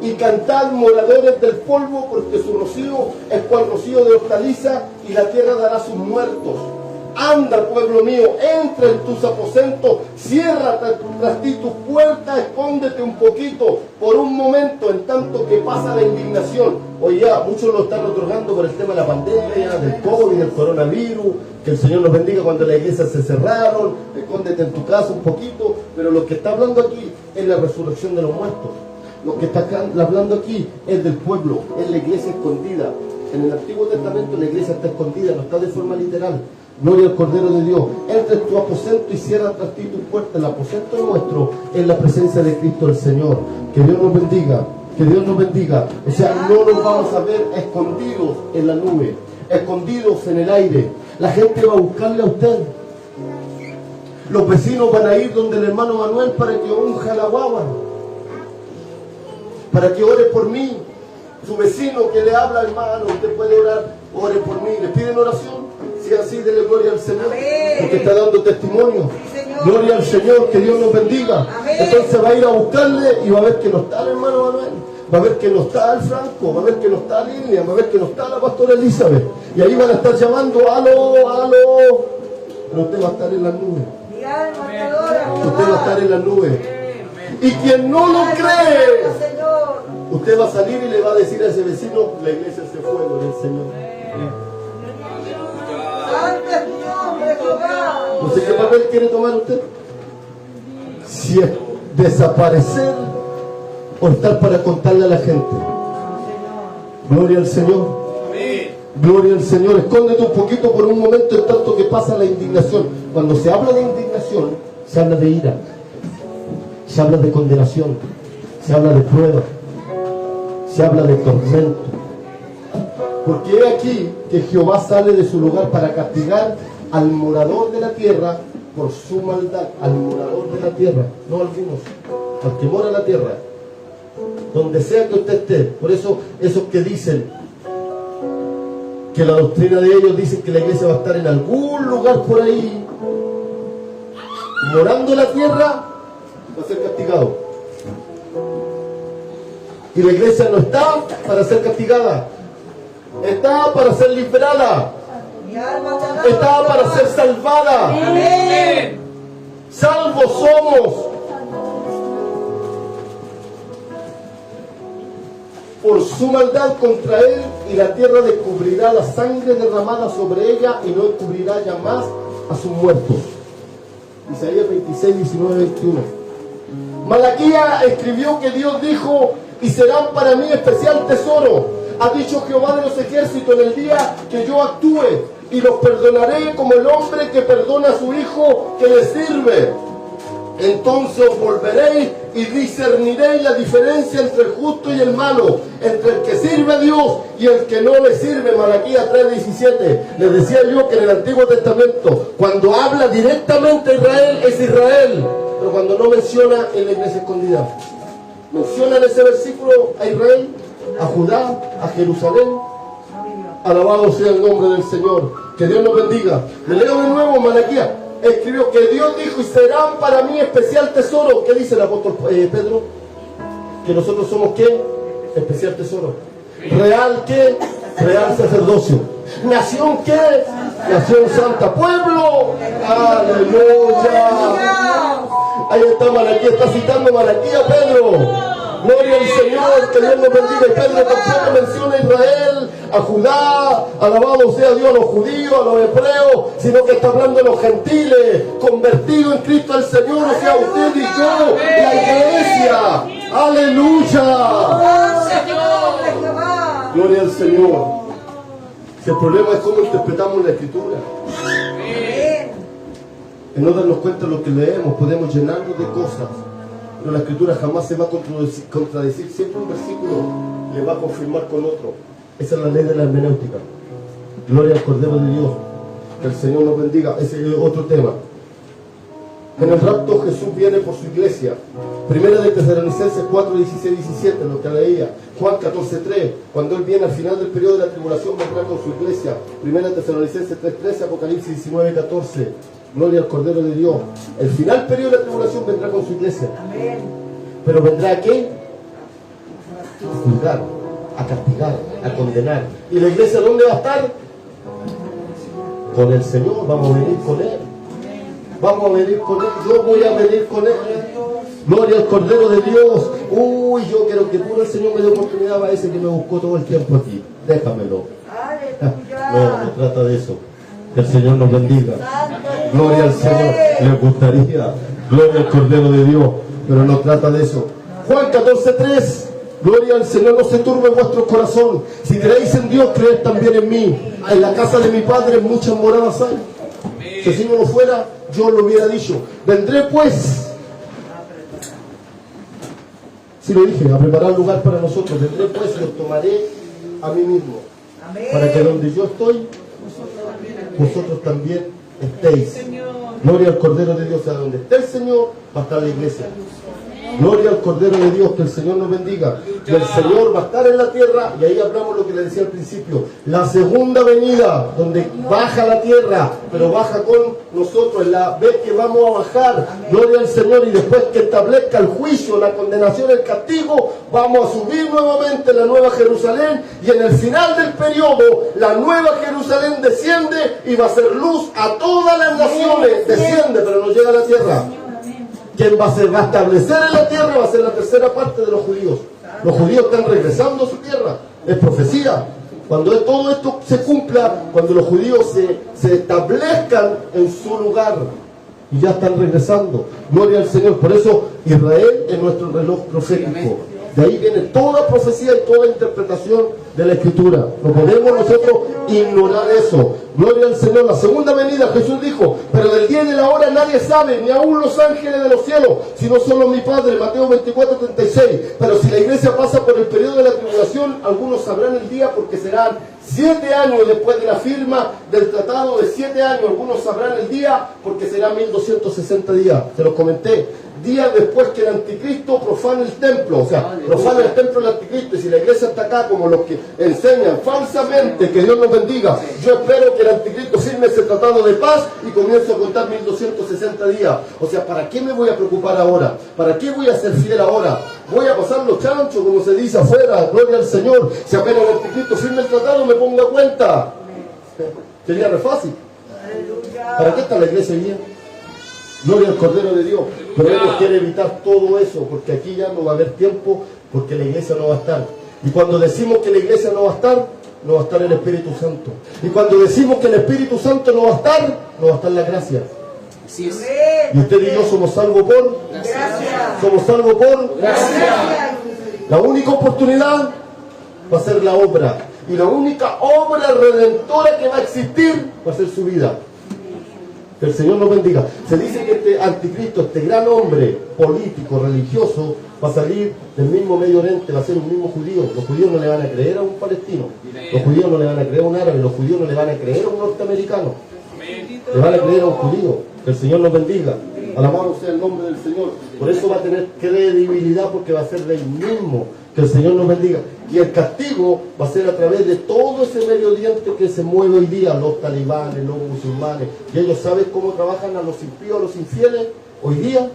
y cantad, moradores del polvo, porque su rocío es cual rocío de hortaliza, y la tierra dará sus muertos. Anda, pueblo mío, entra en tus aposentos, cierra tras ti tus puertas, escóndete un poquito, por un momento, en tanto que pasa la indignación. Hoy ya muchos lo están otorgando por el tema de la pandemia, del COVID, del coronavirus, que el Señor nos bendiga cuando las iglesias se cerraron, escóndete en tu casa un poquito, pero lo que está hablando aquí es la resurrección de los muertos. Lo que está hablando aquí es del pueblo, es la iglesia escondida. En el Antiguo Testamento la iglesia está escondida, no está de forma literal. Gloria al Cordero de Dios. Entra en tu aposento y cierra tras ti tu puerta. El aposento nuestro es la presencia de Cristo el Señor. Que Dios nos bendiga. Que Dios nos bendiga. O sea, no nos vamos a ver escondidos en la nube, escondidos en el aire. La gente va a buscarle a usted. Los vecinos van a ir donde el hermano Manuel para que unja la guagua, para que ore por mí. Su vecino que le habla: hermano, usted puede orar, ore por mí. ¿Le piden oración? Si es así, dele gloria al Señor, porque está dando testimonio. Gloria al Señor, que Dios nos bendiga. Entonces va a ir a buscarle y va a ver que no está el hermano Manuel, va a ver que no está el Franco, va a ver que no está Lilian, va a ver que no está la pastora Elizabeth, y ahí van a estar llamando: aló, aló. Pero usted va a estar en las nubes. Usted va a estar en las nubes. Y quien no lo cree, usted va a salir y le va a decir a ese vecino: la iglesia se fue, gloria al Señor. No sé qué papel quiere tomar usted. Si es desaparecer o estar para contarle a la gente. Gloria al Señor. Gloria al Señor. Escóndete un poquito por un momento, en tanto que pasa la indignación. Cuando se habla de indignación, se habla de ira, se habla de condenación, se habla de prueba, se habla de tormento. Porque he aquí que Jehová sale de su lugar para castigar al morador de la tierra por su maldad. Al morador de la tierra, no al vino, al que mora en la tierra, donde sea que usted esté. Por eso esos que dicen que la doctrina de ellos dice que la iglesia va a estar en algún lugar por ahí, morando en la tierra, va a ser castigado. Y la iglesia no está para ser castigada, está para ser liberada, está para ser salvada. Amén. Salvos somos por su maldad contra él, y la tierra descubrirá la sangre derramada sobre ella, y no encubrirá ya más a sus muertos. Isaías 26, 19, 21. Malaquías escribió que Dios dijo: y serán para mí especial tesoro, ha dicho Jehová de los ejércitos, en el día que yo actúe, y los perdonaré como el hombre que perdona a su hijo que le sirve. Entonces os volveréis y discerniréis la diferencia entre el justo y el malo, entre el que sirve a Dios y el que no le sirve. Malaquías 3:17. Les decía yo que en el Antiguo Testamento, cuando habla directamente a Israel, es Israel, pero cuando no menciona en la iglesia escondida, menciona en ese versículo a Israel, a Judá, a Jerusalén. Alabado sea el nombre del Señor. Que Dios nos bendiga. Le leo de nuevo. Malaquías escribió que Dios dijo: y serán para mí especial tesoro. ¿Qué dice el apóstol Pedro? Que nosotros somos ¿qué? Especial tesoro. ¿Real qué? Real sacerdocio. ¿Nación qué? Nación santa. Pueblo. Aleluya. Ahí está Malaquías, está citando Malaquías Pedro. Gloria al Señor, que Dios nos bendiga. Y Pedro tampoco menciona a Israel, a Judá, alabado sea Dios, a los judíos, a los hebreos, sino que está hablando de los gentiles, convertidos en Cristo al Señor, o sea, usted y yo, la iglesia. Aleluya. Gloria al Señor. Si el problema es cómo interpretamos la Escritura, en no darnos cuenta de lo que leemos, podemos llenarnos de cosas. Pero la Escritura jamás se va a contradecir. Siempre un versículo le va a confirmar con otro. Esa es la ley de la hermenéutica. Gloria al Cordero de Dios. Que el Señor nos bendiga. Ese es otro tema. En el rapto Jesús viene por su iglesia. Primera de Tesalonicenses 4, 16, 17, lo que leía. Juan 14, 3, cuando Él viene al final del periodo de la tribulación vendrá con su iglesia. Primera de Tesalonicenses 3, 13, Apocalipsis 19, 14. Gloria al Cordero de Dios. El final periodo de la tribulación vendrá con su iglesia. Amén. Pero vendrá ¿a qué? A juzgar, a castigar, a condenar. ¿Y la iglesia dónde va a estar? Con el Señor, vamos a venir con Él. Vamos a venir con Él, yo voy a venir con Él. Gloria al Cordero de Dios. Uy, yo quiero que puro el Señor me dé oportunidad a ese que me buscó todo el tiempo aquí. Déjamelo. Aleluya. No trata de eso. Que el Señor nos bendiga. Santo Gloria al Señor. Les gustaría. Gloria al Cordero de Dios. Pero no trata de eso. Juan 14, 3. Gloria al Señor, no se turbe vuestro corazón. Si creéis en Dios, creed también en mí. En la casa de mi Padre muchas moradas hay. Si así no lo fuera, yo lo hubiera dicho. Vendré pues, si lo dije, a preparar lugar para nosotros. Vendré pues y os tomaré a mí mismo. Amén. Para que donde yo estoy, vosotros también estéis. Gloria al Cordero de Dios. O sea, donde esté el Señor, va a estar la iglesia. Gloria al Cordero de Dios, que el Señor nos bendiga. Y el Señor va a estar en la tierra, y ahí hablamos lo que le decía al principio, la segunda venida, donde baja la tierra, pero baja con nosotros, en la vez que vamos a bajar. Gloria al Señor, y después que establezca el juicio, la condenación, el castigo, vamos a subir nuevamente la nueva Jerusalén, y en el final del periodo, la nueva Jerusalén desciende y va a ser luz a todas las naciones. Desciende, pero no llega a la tierra. Quien va a establecer en la tierra va a ser la tercera parte de los judíos. Los judíos están regresando a su tierra. Es profecía. Cuando todo esto se cumpla, cuando los judíos se establezcan en su lugar, y ya están regresando. Gloria al Señor. Por eso Israel es nuestro reloj profético. De ahí viene toda profecía y toda interpretación de la Escritura. No podemos nosotros ignorar eso. Gloria al Señor. La segunda venida, Jesús dijo, pero del día y de la hora nadie sabe, ni aún los ángeles de los cielos, sino solo mi Padre. Mateo 24, 36. Pero si la iglesia pasa por el periodo de la tribulación, algunos sabrán el día, porque serán 7 años después de la firma del tratado. De 7 años, algunos sabrán el día, porque serán 1260 días. Se los comenté. Días después que el anticristo profane el templo, o sea, profana el templo del anticristo. Y si la iglesia está acá como los que enseñan falsamente, que Dios nos bendiga, yo espero que el anticristo firme ese tratado de paz y comience a contar 1260 días. O sea, ¿para qué me voy a preocupar ahora? ¿Para qué voy a ser fiel ahora? Voy a pasar los chanchos, como se dice afuera. Gloria al Señor. Si apenas el anticristo firme el tratado, me pongo a cuenta. Sería re fácil. ¿Para qué está la iglesia hoy día? Gloria al Cordero de Dios. Pero Él nos quiere evitar todo eso, porque aquí ya no va a haber tiempo, porque la iglesia no va a estar. Y cuando decimos que la iglesia no va a estar, no va a estar el Espíritu Santo. Y cuando decimos que el Espíritu Santo no va a estar, no va a estar la gracia. Así es. Y usted y yo somos salvos por Gracias. somos salvos por Gracias. la única oportunidad va a ser la obra. Y la única obra redentora que va a existir va a ser su vida. Que el Señor nos bendiga. Se dice que este anticristo, este gran hombre político, religioso, va a salir del mismo Medio Oriente, va a ser un mismo judío. Los judíos no le van a creer a un palestino. Los judíos no le van a creer a un árabe. Los judíos no le van a creer a un norteamericano. Le van a creer a un judío. Que el Señor nos bendiga. Alabado sea el nombre del Señor. Por eso va a tener credibilidad, porque va a ser del mismo. Que el Señor nos bendiga. Y el castigo va a ser a través de todo ese Medio Oriente que se mueve hoy día, los talibanes, los musulmanes. Y ellos saben cómo trabajan a los impíos, a los infieles, hoy día,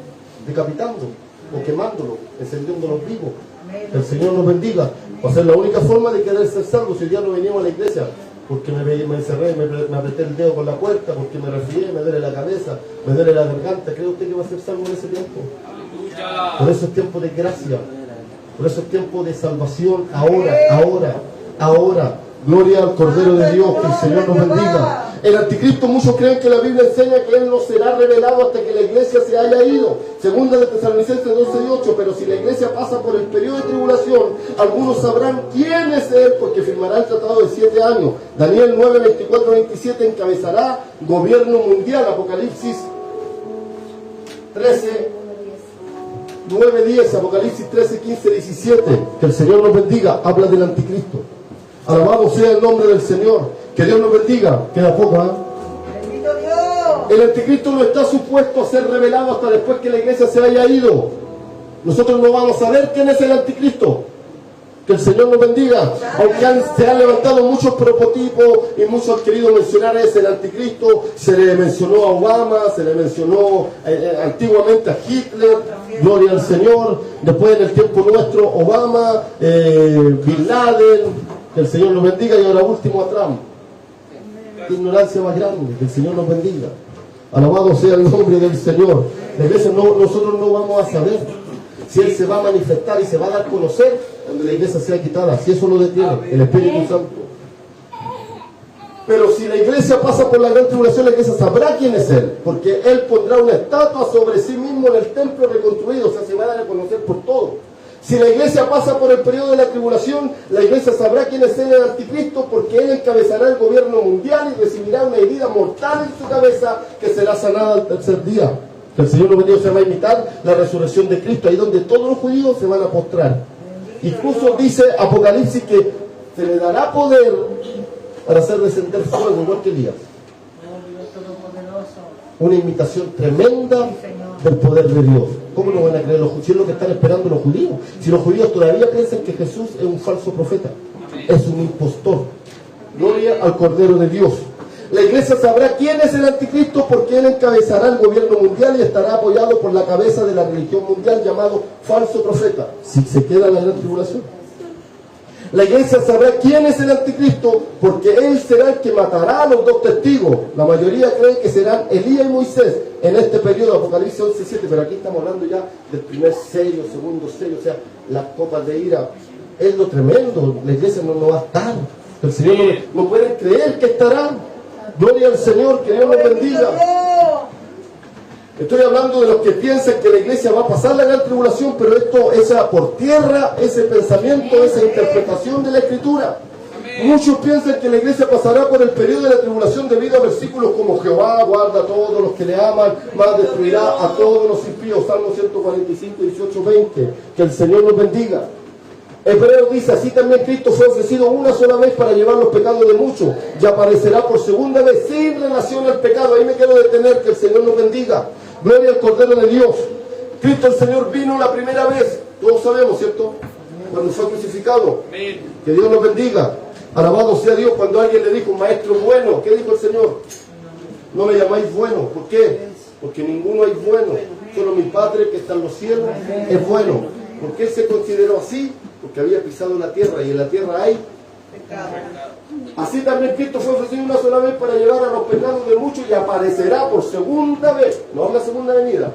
decapitando o quemándolos, encendiéndolos vivos. Que el Señor nos bendiga. Va a ser la única forma de querer ser salvos. Si hoy día no venimos a la iglesia, porque me encerré, me apreté el dedo con la puerta, porque me resfrié, me duele la cabeza, me duele la garganta, ¿cree usted que va a ser salvo en ese tiempo? Por eso es tiempo de gracia. Por eso es tiempo de salvación, ahora. Gloria al Cordero de Dios, que el Señor nos bendiga. El anticristo, muchos creen que la Biblia enseña que Él no será revelado hasta que la iglesia se haya ido. Segunda de Tesalonicenses 12:8. Pero si la iglesia pasa por el periodo de tribulación, algunos sabrán quién es Él, porque firmará el tratado de 7 años. Daniel 9:24-27 encabezará gobierno mundial. Apocalipsis 9:10, Apocalipsis 13:15-17. Que el Señor nos bendiga. Habla del anticristo. Alabado sea el nombre del Señor. Que Dios nos bendiga. Queda poco, ¿eh? Bendito Dios. El anticristo no está supuesto a ser revelado hasta después que la iglesia se haya ido. Nosotros no vamos a saber quién es el anticristo. Que el Señor nos bendiga. Aunque se han levantado muchos prototipos y muchos han querido mencionar a ese el anticristo. Se le mencionó a Obama, se le mencionó antiguamente a Hitler, gloria al Señor. Después en el tiempo nuestro Obama, Bin Laden, que el Señor nos bendiga. Y ahora último a Trump. Qué ignorancia más grande, que el Señor nos bendiga. Alabado sea el nombre del Señor. De veces nosotros no vamos a saber si Él se va a manifestar y se va a dar a conocer cuando la iglesia sea quitada, si eso lo detiene el Espíritu Santo. Pero si la iglesia pasa por la gran tribulación, la iglesia sabrá quién es Él, porque Él pondrá una estatua sobre sí mismo en el templo reconstruido, o sea, se va a dar a conocer por todo. Si la iglesia pasa por el periodo de la tribulación, la iglesia sabrá quién es Él, el anticristo, porque Él encabezará el gobierno mundial y recibirá una herida mortal en su cabeza que será sanada al tercer día. El Señor no se va a imitar la resurrección de Cristo, ahí donde todos los judíos se van a postrar. Incluso dice Apocalipsis que se le dará poder para hacer descender fuego, igual que Elías. Una imitación tremenda del poder de Dios. ¿Cómo no van a creer los judíos? Si es lo que están esperando los judíos. Si los judíos todavía piensan que Jesús es un falso profeta, es un impostor. Gloria al Cordero de Dios. La iglesia sabrá quién es el anticristo porque él encabezará el gobierno mundial y estará apoyado por la cabeza de la religión mundial llamado falso profeta, si se queda en la gran tribulación. La iglesia sabrá quién es el anticristo porque él será el que matará a los dos testigos. La mayoría cree que serán Elías y Moisés en este periodo, Apocalipsis 11:7, pero aquí estamos hablando ya del primer sello, segundo sello, o sea, las copas de ira. Es lo tremendo, la iglesia no va a estar. El Señor no puede creer que estarán. Gloria al Señor, que Dios nos bendiga. Estoy hablando de los que piensan que la iglesia va a pasar la gran tribulación, pero esto es por tierra, ese pensamiento, esa interpretación de la Escritura. Muchos piensan que la iglesia pasará por el periodo de la tribulación debido a versículos como Jehová guarda a todos los que le aman, más destruirá a todos los impíos. Salmo 145, 18, 20. Que el Señor nos bendiga. Hebreos dice, así también Cristo fue ofrecido una sola vez para llevar los pecados de muchos y aparecerá por segunda vez sin relación al pecado. Ahí me quiero detener, que el Señor nos bendiga. Gloria al Cordero de Dios. Cristo el Señor vino la primera vez, todos sabemos, ¿cierto? Cuando fue crucificado. Que Dios nos bendiga. Alabado sea Dios. Cuando alguien le dijo, maestro bueno, ¿qué dijo el Señor? No me llamáis bueno. ¿Por qué? Porque ninguno hay bueno. Solo mi Padre que está en los cielos es bueno. ¿Por qué se consideró así? Porque había pisado la tierra y en la tierra hay pecado. Así también Cristo fue ofrecido una sola vez para llevar a los pecados de muchos y aparecerá por segunda vez. No habla segunda venida,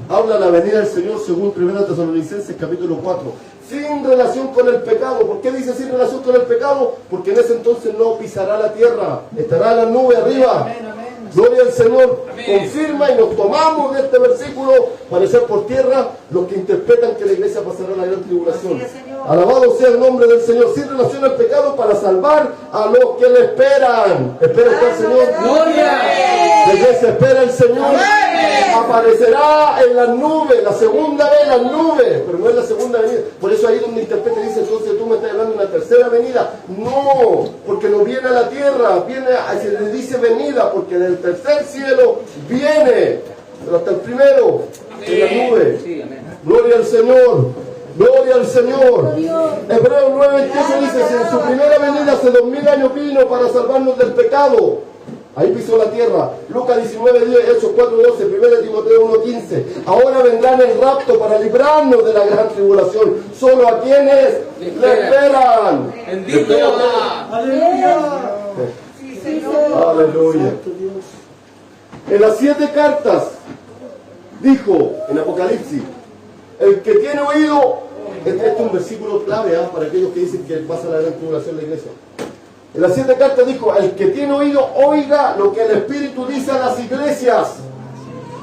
habla la venida del Señor según 1 Tesalonicenses capítulo 4. Sin relación con el pecado. ¿Por qué dice sin relación con el pecado? Porque en ese entonces no pisará la tierra, estará la nube arriba. Gloria al Señor. Confirma y nos tomamos de este versículo para ser por tierra los que interpretan que la iglesia pasará la gran tribulación. Alabado sea el nombre del Señor. Sin relación al pecado para salvar a los que le esperan. ¿Espera usted al Señor? ¡Gloria! La iglesia espera al Señor. Aparecerá en las nubes, la segunda vez en las nubes, pero no es la segunda venida. Por eso ahí donde interpreta dice, entonces tú me estás hablando de una tercera venida. No, porque no viene a la tierra, se le dice venida, porque del tercer cielo viene, pero hasta el primero, en la nube. Sí, amén. Gloria al Señor. Gloria al Señor. Hebreos 9:28 dice, si en su primera venida hace 2000 años vino para salvarnos del pecado. Ahí pisó la tierra. Lucas 19:10, Hechos 4:12, 1 Timoteo 1:15. Ahora vendrán el rapto para librarnos de la gran tribulación. Solo a quienes le esperan. Bendito. Aleluya. Sí, Señor. Aleluya. En las 7 cartas dijo en Apocalipsis, el que tiene oído, este es un versículo clave para aquellos que dicen que pasa la gran tribulación en la iglesia. En las 7 cartas dijo, el que tiene oído, oiga lo que el Espíritu dice a las iglesias.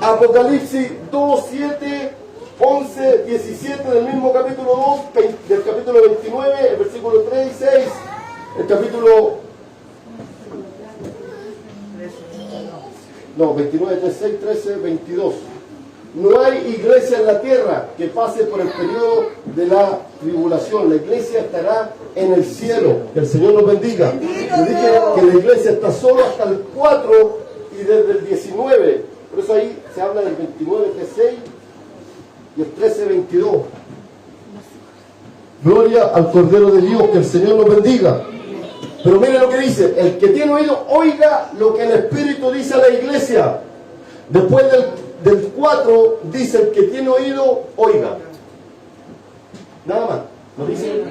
Apocalipsis 2, 7, 11, 17 del mismo capítulo 2, del capítulo 29, el versículo 3 y 6, el capítulo... No, 29, 3, 6, 13, 22. No hay iglesia en la tierra que pase por el periodo de la tribulación. La iglesia estará en el cielo. Que el Señor nos bendiga. Le dije que la iglesia está solo hasta el 4 y desde el 19, por eso ahí se habla del 29, 6 y el 13, 22. Gloria al Cordero de Dios, que el Señor nos bendiga. Pero mire lo que dice: el que tiene oído, oiga lo que el Espíritu dice a la iglesia. Después del 4 dice: el que tiene oído, oiga. Nada más, no dice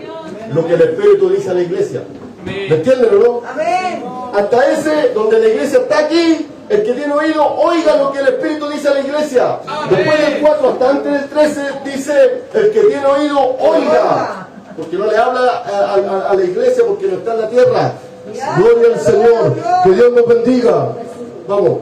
lo que el Espíritu dice a la iglesia. ¿Me entienden o no? Amén. Hasta ese, donde la iglesia está aquí, el que tiene oído, oiga lo que el Espíritu dice a la iglesia. Después del 4 hasta antes del 13 dice: el que tiene oído, oiga. Porque no le habla a la iglesia, porque no está en la tierra. Gloria al Señor, que Dios nos bendiga. Vamos.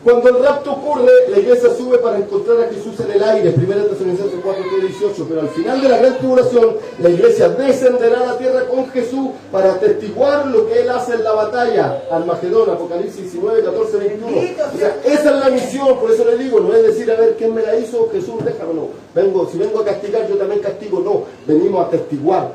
Cuando el rapto ocurre, la iglesia sube para encontrar a Jesús en el aire, 1 Tesalonicenses 4:18, pero al final de la gran tribulación, la iglesia descenderá a la tierra con Jesús para atestiguar lo que Él hace en la batalla. Armagedón, Apocalipsis 19, 14, 21. O sea, esa es la misión, por eso le digo, no es decir, a ver, ¿quién me la hizo? Jesús, déjame, no. Si vengo a castigar, yo también castigo, no. Venimos a atestiguar,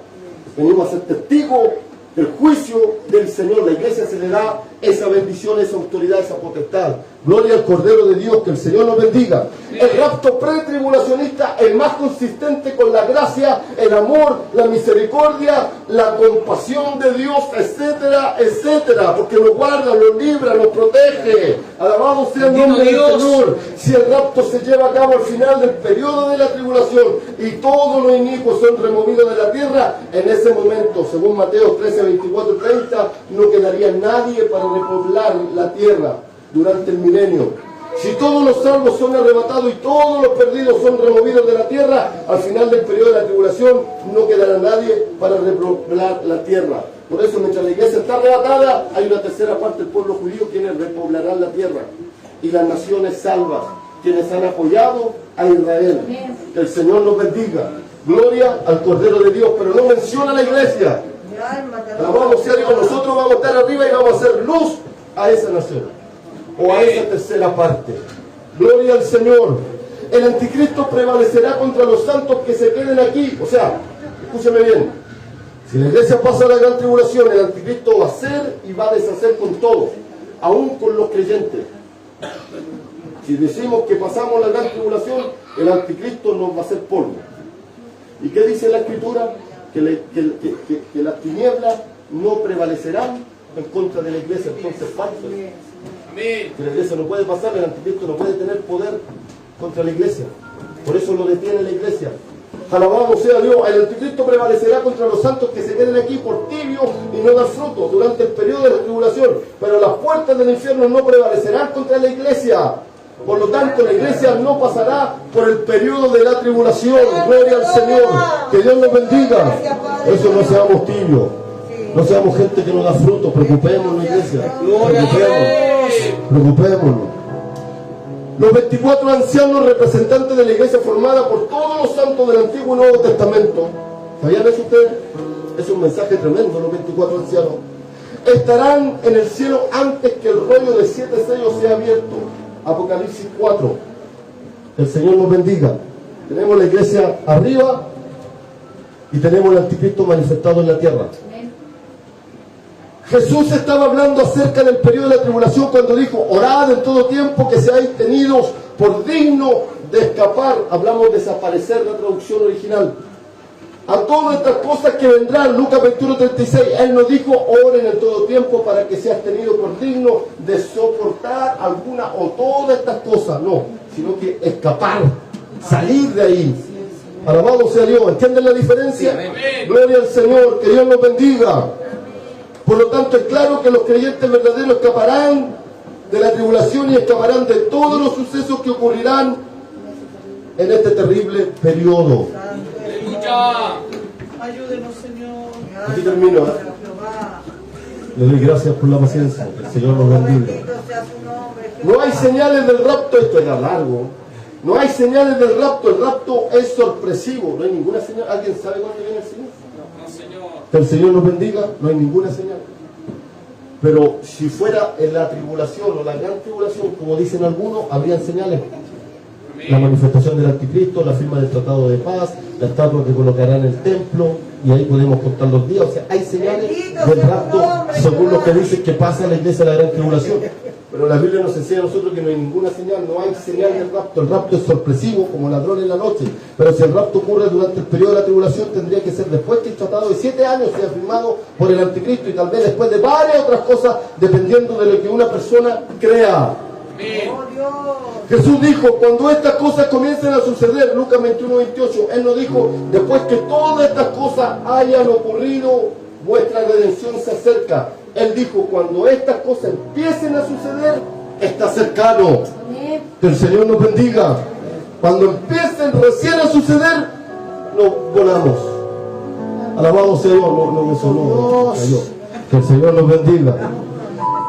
venimos a ser testigos del juicio del Señor. La iglesia se le da esa bendición, esa autoridad, esa potestad. Gloria al Cordero de Dios, que el Señor nos bendiga. El rapto pretribulacionista es más consistente con la gracia, el amor, la misericordia, la compasión de Dios, etcétera, etcétera, porque nos guarda, nos libra, nos protege. Alabado sea el nombre del Señor. Si el rapto se lleva a cabo al final del periodo de la tribulación y todos los inicuos son removidos de la tierra, en ese momento, según Mateo 13, 24 y 30, no quedaría nadie para repoblar la tierra durante el milenio. Si todos los salvos son arrebatados y todos los perdidos son removidos de la tierra, al final del periodo de la tribulación no quedará nadie para repoblar la tierra. Por eso, mientras la iglesia está arrebatada, hay una tercera parte del pueblo judío quienes repoblarán la tierra, y las naciones salvas, quienes han apoyado a Israel. Que el Señor nos bendiga. Gloria al Cordero de Dios, pero no menciona a la iglesia. Vamos a Dios, nosotros vamos a estar arriba y vamos a hacer luz a esa nación, o a esa tercera parte. Gloria al Señor. El anticristo prevalecerá contra los santos que se queden aquí. O sea, escúcheme bien, si la iglesia pasa la gran tribulación, el anticristo va a hacer y va a deshacer con todos, aún con los creyentes. Si decimos que pasamos la gran tribulación, el anticristo nos va a hacer polvo. ¿Y qué dice la Escritura? Que las tinieblas no prevalecerán en contra de la iglesia. Entonces, falso. Que la iglesia no puede pasar, el anticristo no puede tener poder contra la iglesia. Por eso lo detiene la iglesia. Alabado sea Dios. El anticristo prevalecerá contra los santos que se queden aquí por tibios y no dar fruto durante el periodo de la tribulación. Pero las puertas del infierno no prevalecerán contra la iglesia. Por lo tanto, la iglesia no pasará por el periodo de la tribulación. Gloria al Señor. Que Dios nos bendiga. Eso, no seamos tibios. No seamos gente que no da fruto. Preocupémonos, iglesia. Preocupémonos. Los 24 ancianos representantes de la iglesia formada por todos los santos del Antiguo y Nuevo Testamento. ¿Sabían eso ustedes? Es un mensaje tremendo, los 24 ancianos. Estarán en el cielo antes que el rollo de 7 sellos sea abierto. Apocalipsis 4. El Señor nos bendiga. Tenemos la iglesia arriba y tenemos el anticristo manifestado en la tierra. Jesús estaba hablando acerca del periodo de la tribulación cuando dijo: orad en todo tiempo que seáis tenidos por digno de escapar. Hablamos de desaparecer, la traducción original. A todas estas cosas que vendrán. Lucas 21:36. Él nos dijo: oren en todo tiempo para que seas tenido por digno de soportar alguna o todas estas cosas. No, sino que escapar, salir de ahí. Alabado sea Dios. ¿Entienden la diferencia? Gloria al Señor. Que Dios nos bendiga. Por lo tanto, es claro que los creyentes verdaderos escaparán de la tribulación y escaparán de todos los sucesos que ocurrirán en este terrible periodo. Ayúdenos, Señor. Aquí termino. Le doy gracias por la paciencia. Que el Señor nos bendiga. No hay señales del rapto. Esto era largo. No hay señales del rapto. El rapto es sorpresivo. No hay ninguna señal. ¿Alguien sabe cuándo viene el Señor? Que el Señor nos bendiga. No hay ninguna señal. Pero si fuera en la tribulación o la gran tribulación, como dicen algunos, habrían señales. la manifestación del anticristo, la firma del tratado de paz, la estatua que colocarán en el templo, y ahí podemos contar los días. O sea, hay señales del rapto según lo que dice que pasa en la iglesia de la gran tribulación. Pero la Biblia nos enseña a nosotros que no hay ninguna señal, no hay señal del rapto. El rapto es sorpresivo como ladrón en la noche. Pero si el rapto ocurre durante el periodo de la tribulación, tendría que ser después que el tratado de 7 años sea firmado por el anticristo, y tal vez después de varias otras cosas, dependiendo de lo que una persona crea. Jesús dijo, cuando estas cosas comiencen a suceder, Lucas 21:28, Él nos dijo, después que todas estas cosas hayan ocurrido, vuestra redención se acerca. Él dijo, cuando estas cosas empiecen a suceder, está cercano. Que el Señor nos bendiga. Cuando empiecen recién a suceder, nos volamos. Alabado sea Dios, no me sonó, cayó. Que el Señor nos bendiga.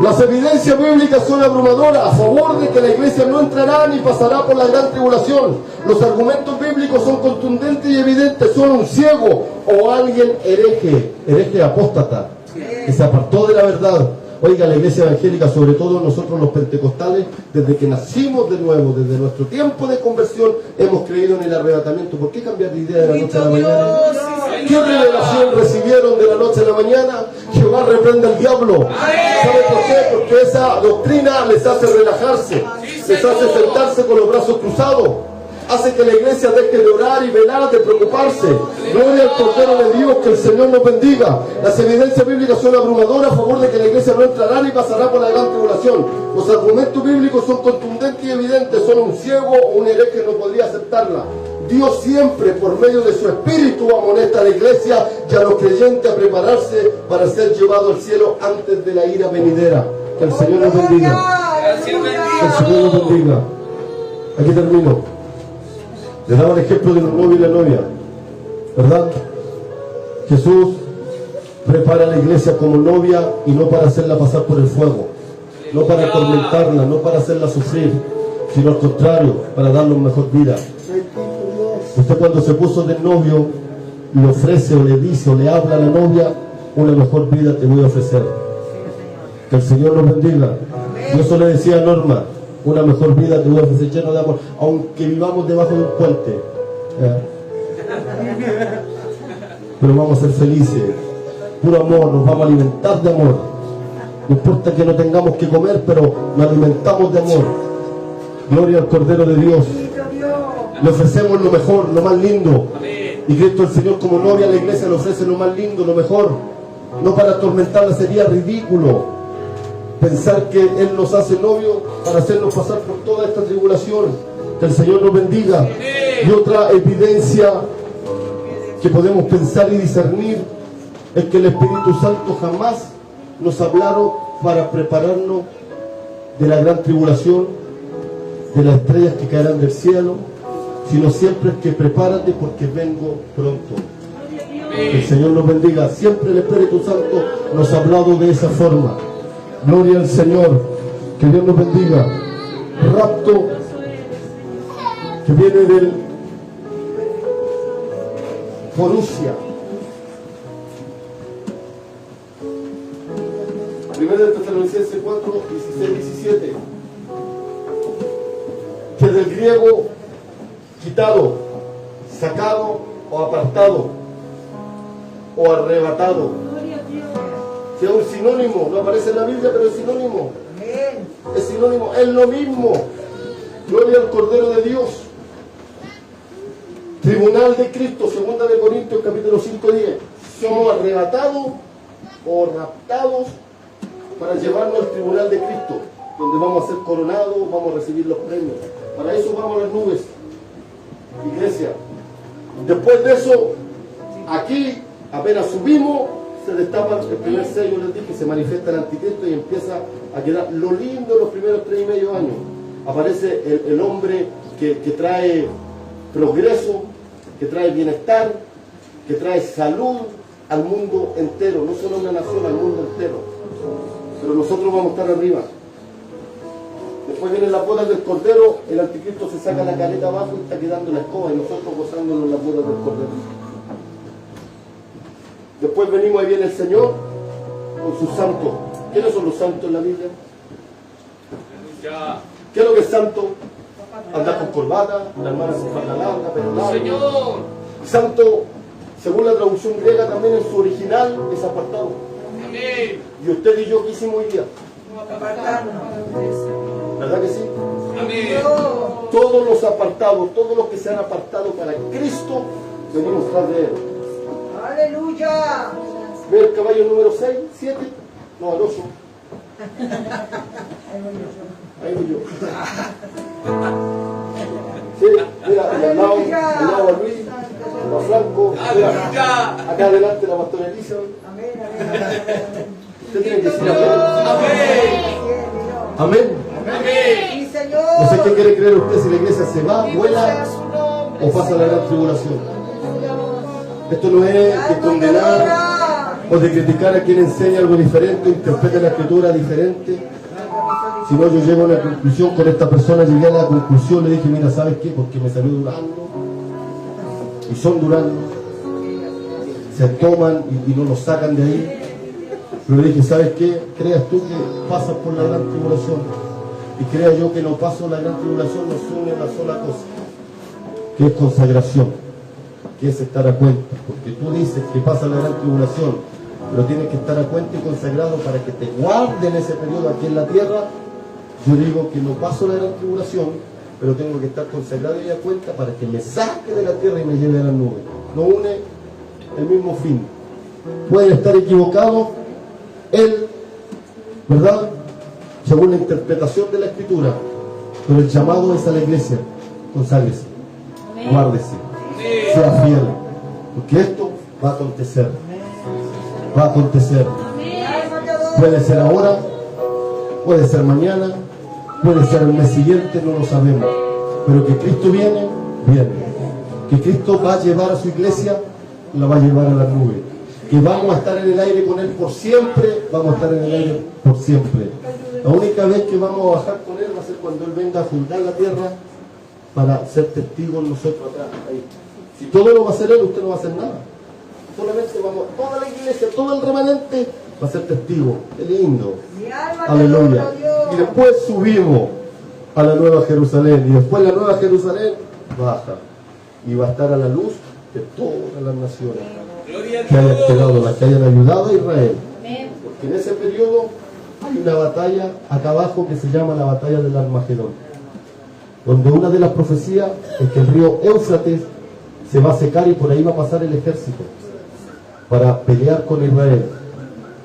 Las evidencias bíblicas son abrumadoras a favor de que la iglesia no entrará ni pasará por la gran tribulación. Los argumentos bíblicos son contundentes y evidentes. Solo un ciego o alguien hereje apóstata, que se apartó de la verdad. Oiga, la iglesia evangélica, sobre todo nosotros los pentecostales, desde que nacimos de nuevo, desde nuestro tiempo de conversión, hemos creído en el arrebatamiento. ¿Por qué cambiar de idea de la noche a la mañana? ¿Qué revelación recibieron de la noche a la mañana? Jehová reprende al diablo. ¿Sabe por qué? Porque esa doctrina les hace relajarse, les hace sentarse con los brazos cruzados, hace que la iglesia deje de orar y velar, de preocuparse. Gloria al Cordero de Dios, que el Señor nos bendiga. Las evidencias bíblicas son abrumadoras a favor de que la iglesia no entrará ni pasará por la gran tribulación. Los argumentos bíblicos son contundentes y evidentes. Solo un ciego o un hereje no podría aceptarla. Dios siempre, por medio de su Espíritu, amonesta a la iglesia y a los creyentes a prepararse para ser llevados al cielo antes de la ira venidera. Que el Señor nos bendiga. Que el Señor nos bendiga. Aquí termino. Le daba el ejemplo del novio y la novia, ¿verdad? Jesús prepara a la iglesia como novia, y no para hacerla pasar por el fuego, no para atormentarla, no para hacerla sufrir, sino al contrario, para darle una mejor vida. Usted, cuando se puso de novio, le ofrece o le dice o le habla a la novia, una mejor vida te voy a ofrecer. Que el Señor nos bendiga. Y eso le decía a Norma, una mejor vida te voy a ofrecer, lleno de amor, aunque vivamos debajo de un puente. Pero vamos a ser felices. Puro amor, nos vamos a alimentar de amor. No importa que no tengamos que comer, pero nos alimentamos de amor. Gloria al Cordero de Dios. Le ofrecemos lo mejor, lo más lindo. Y Cristo el Señor, como novia a la iglesia, le ofrece lo más lindo, lo mejor. No para atormentarla, sería ridículo pensar que Él nos hace novio para hacernos pasar por toda esta tribulación. Que el Señor nos bendiga. Y otra evidencia que podemos pensar y discernir es que el Espíritu Santo jamás nos hablaron para prepararnos de la gran tribulación, de las estrellas que caerán del cielo, sino siempre es que prepárate porque vengo pronto. Que el Señor nos bendiga. Siempre el Espíritu Santo nos ha hablado de esa forma. Gloria al Señor. Que Dios nos bendiga. Rapto que viene del Forusia. Primera de Tesalonicenses 4, 16, 17. Que del griego quitado, sacado o apartado o arrebatado. Que es un sinónimo, no aparece en la Biblia, pero es sinónimo. Es sinónimo, es lo mismo. Gloria al Cordero de Dios. Tribunal de Cristo, 2 de Corintios capítulo 5:10. Somos arrebatados o raptados para llevarnos al tribunal de Cristo, donde vamos a ser coronados, vamos a recibir los premios. Para eso vamos a las nubes, iglesia. Después de eso, aquí apenas subimos, se destapa el primer sello, les dije, se manifiesta el anticristo y empieza a quedar lo lindo los primeros 3,5 años. Aparece el hombre que trae progreso, que trae bienestar, que trae salud al mundo entero, no solo a una nación, al mundo entero. Pero nosotros vamos a estar arriba. Después vienen las bodas del Cordero, el anticristo se saca la careta abajo y está quedando la escoba, y nosotros gozándonos las bodas del Cordero. Después venimos, ahí viene el Señor con sus santos. ¿Quiénes son los santos en la Biblia? ¿Qué es lo que es santo? andar con corbata, la hermana con falda larga, pero larga. Señor. Santo, según la traducción griega, también en su original es apartado. Amén. Y usted y yo, ¿qué hicimos hoy día? Apartarnos. ¿Verdad que sí? Amén. Todos los apartados, todos los que se han apartado para Cristo, venimos tras de Él. Aleluya. ¿Ve el caballo número 6, 7? No, al 8. Ahí voy yo. Sí, mira, al lado a Luis, a Franco, mira, Aleluya. acá adelante la pastora Elisa. Amén, amén. Usted tiene que decir amén. Amén. Amén. Amén. Sí, Señor. No sé qué quiere creer usted, si la iglesia se va, vuela o pasa la gran tribulación. Esto no es de condenar o de criticar a quien enseña algo diferente, interpreta la escritura diferente. Si no, yo llego a una conclusión con esta persona, llegué a la conclusión, le dije, mira, ¿sabes qué? Porque me salió Durazno, y son Duraznos, se toman y no los sacan de ahí. Pero le dije, ¿sabes qué? Creas tú que pasas por la gran tribulación, y crea yo que no paso la gran tribulación, nos une una sola cosa, que es consagración, que es estar a cuenta, porque tú dices que pasa la gran tribulación, pero tienes que estar a cuenta y consagrado para que te guarden ese periodo aquí en la tierra. Yo digo que no paso la gran tribulación, pero tengo que estar consagrado y a cuenta para que me saque de la tierra y me lleve a las nubes. No une el mismo fin. Pueden estar equivocados, él, ¿verdad? Según la interpretación de la escritura, pero el llamado es a la iglesia: conságrese, guárdese, sea fiel, porque esto va a acontecer. Va a acontecer. Puede ser ahora, puede ser mañana, puede ser el mes siguiente, no lo sabemos. Pero que Cristo viene, viene. Que Cristo va a llevar a su iglesia, la va a llevar a las nubes. Que vamos a estar en el aire con Él por siempre, vamos a estar en el aire por siempre. La única vez que vamos a bajar con Él va a ser cuando Él venga a juzgar la tierra para ser testigos nosotros atrás. Ahí. Si todo lo va a hacer Él, usted no va a hacer nada. Solamente vamos, toda la iglesia, todo el remanente va a ser testigo. Qué lindo. Aleluya. Y después subimos a la Nueva Jerusalén. Y después la Nueva Jerusalén baja. Y va a estar a la luz de todas las naciones que hayan esperado, las que hayan ayudado a Israel. Porque en ese periodo hay una batalla acá abajo que se llama la batalla del Armagedón, donde una de las profecías es que el río Éufrates se va a secar y por ahí va a pasar el ejército para pelear con Israel.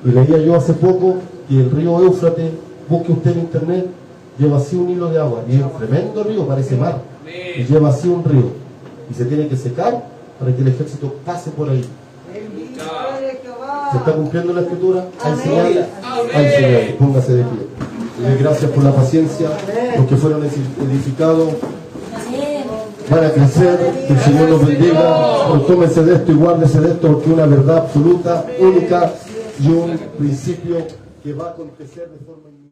Y leía yo hace poco que el río Éufrates, busque usted en internet, lleva así un hilo de agua, y es un tremendo río, parece mar, y lleva así un río, y se tiene que secar para que el ejército pase por ahí. ¿Se está cumpliendo la escritura? Hay señales, hay señales. Póngase de pie. Le doy gracias por la paciencia. Los que fueron edificados van a crecer. Que el Señor los bendiga. Pero tómense de esto y guárdese de esto, porque es una verdad absoluta, única, y un principio que va a acontecer de forma inmediata.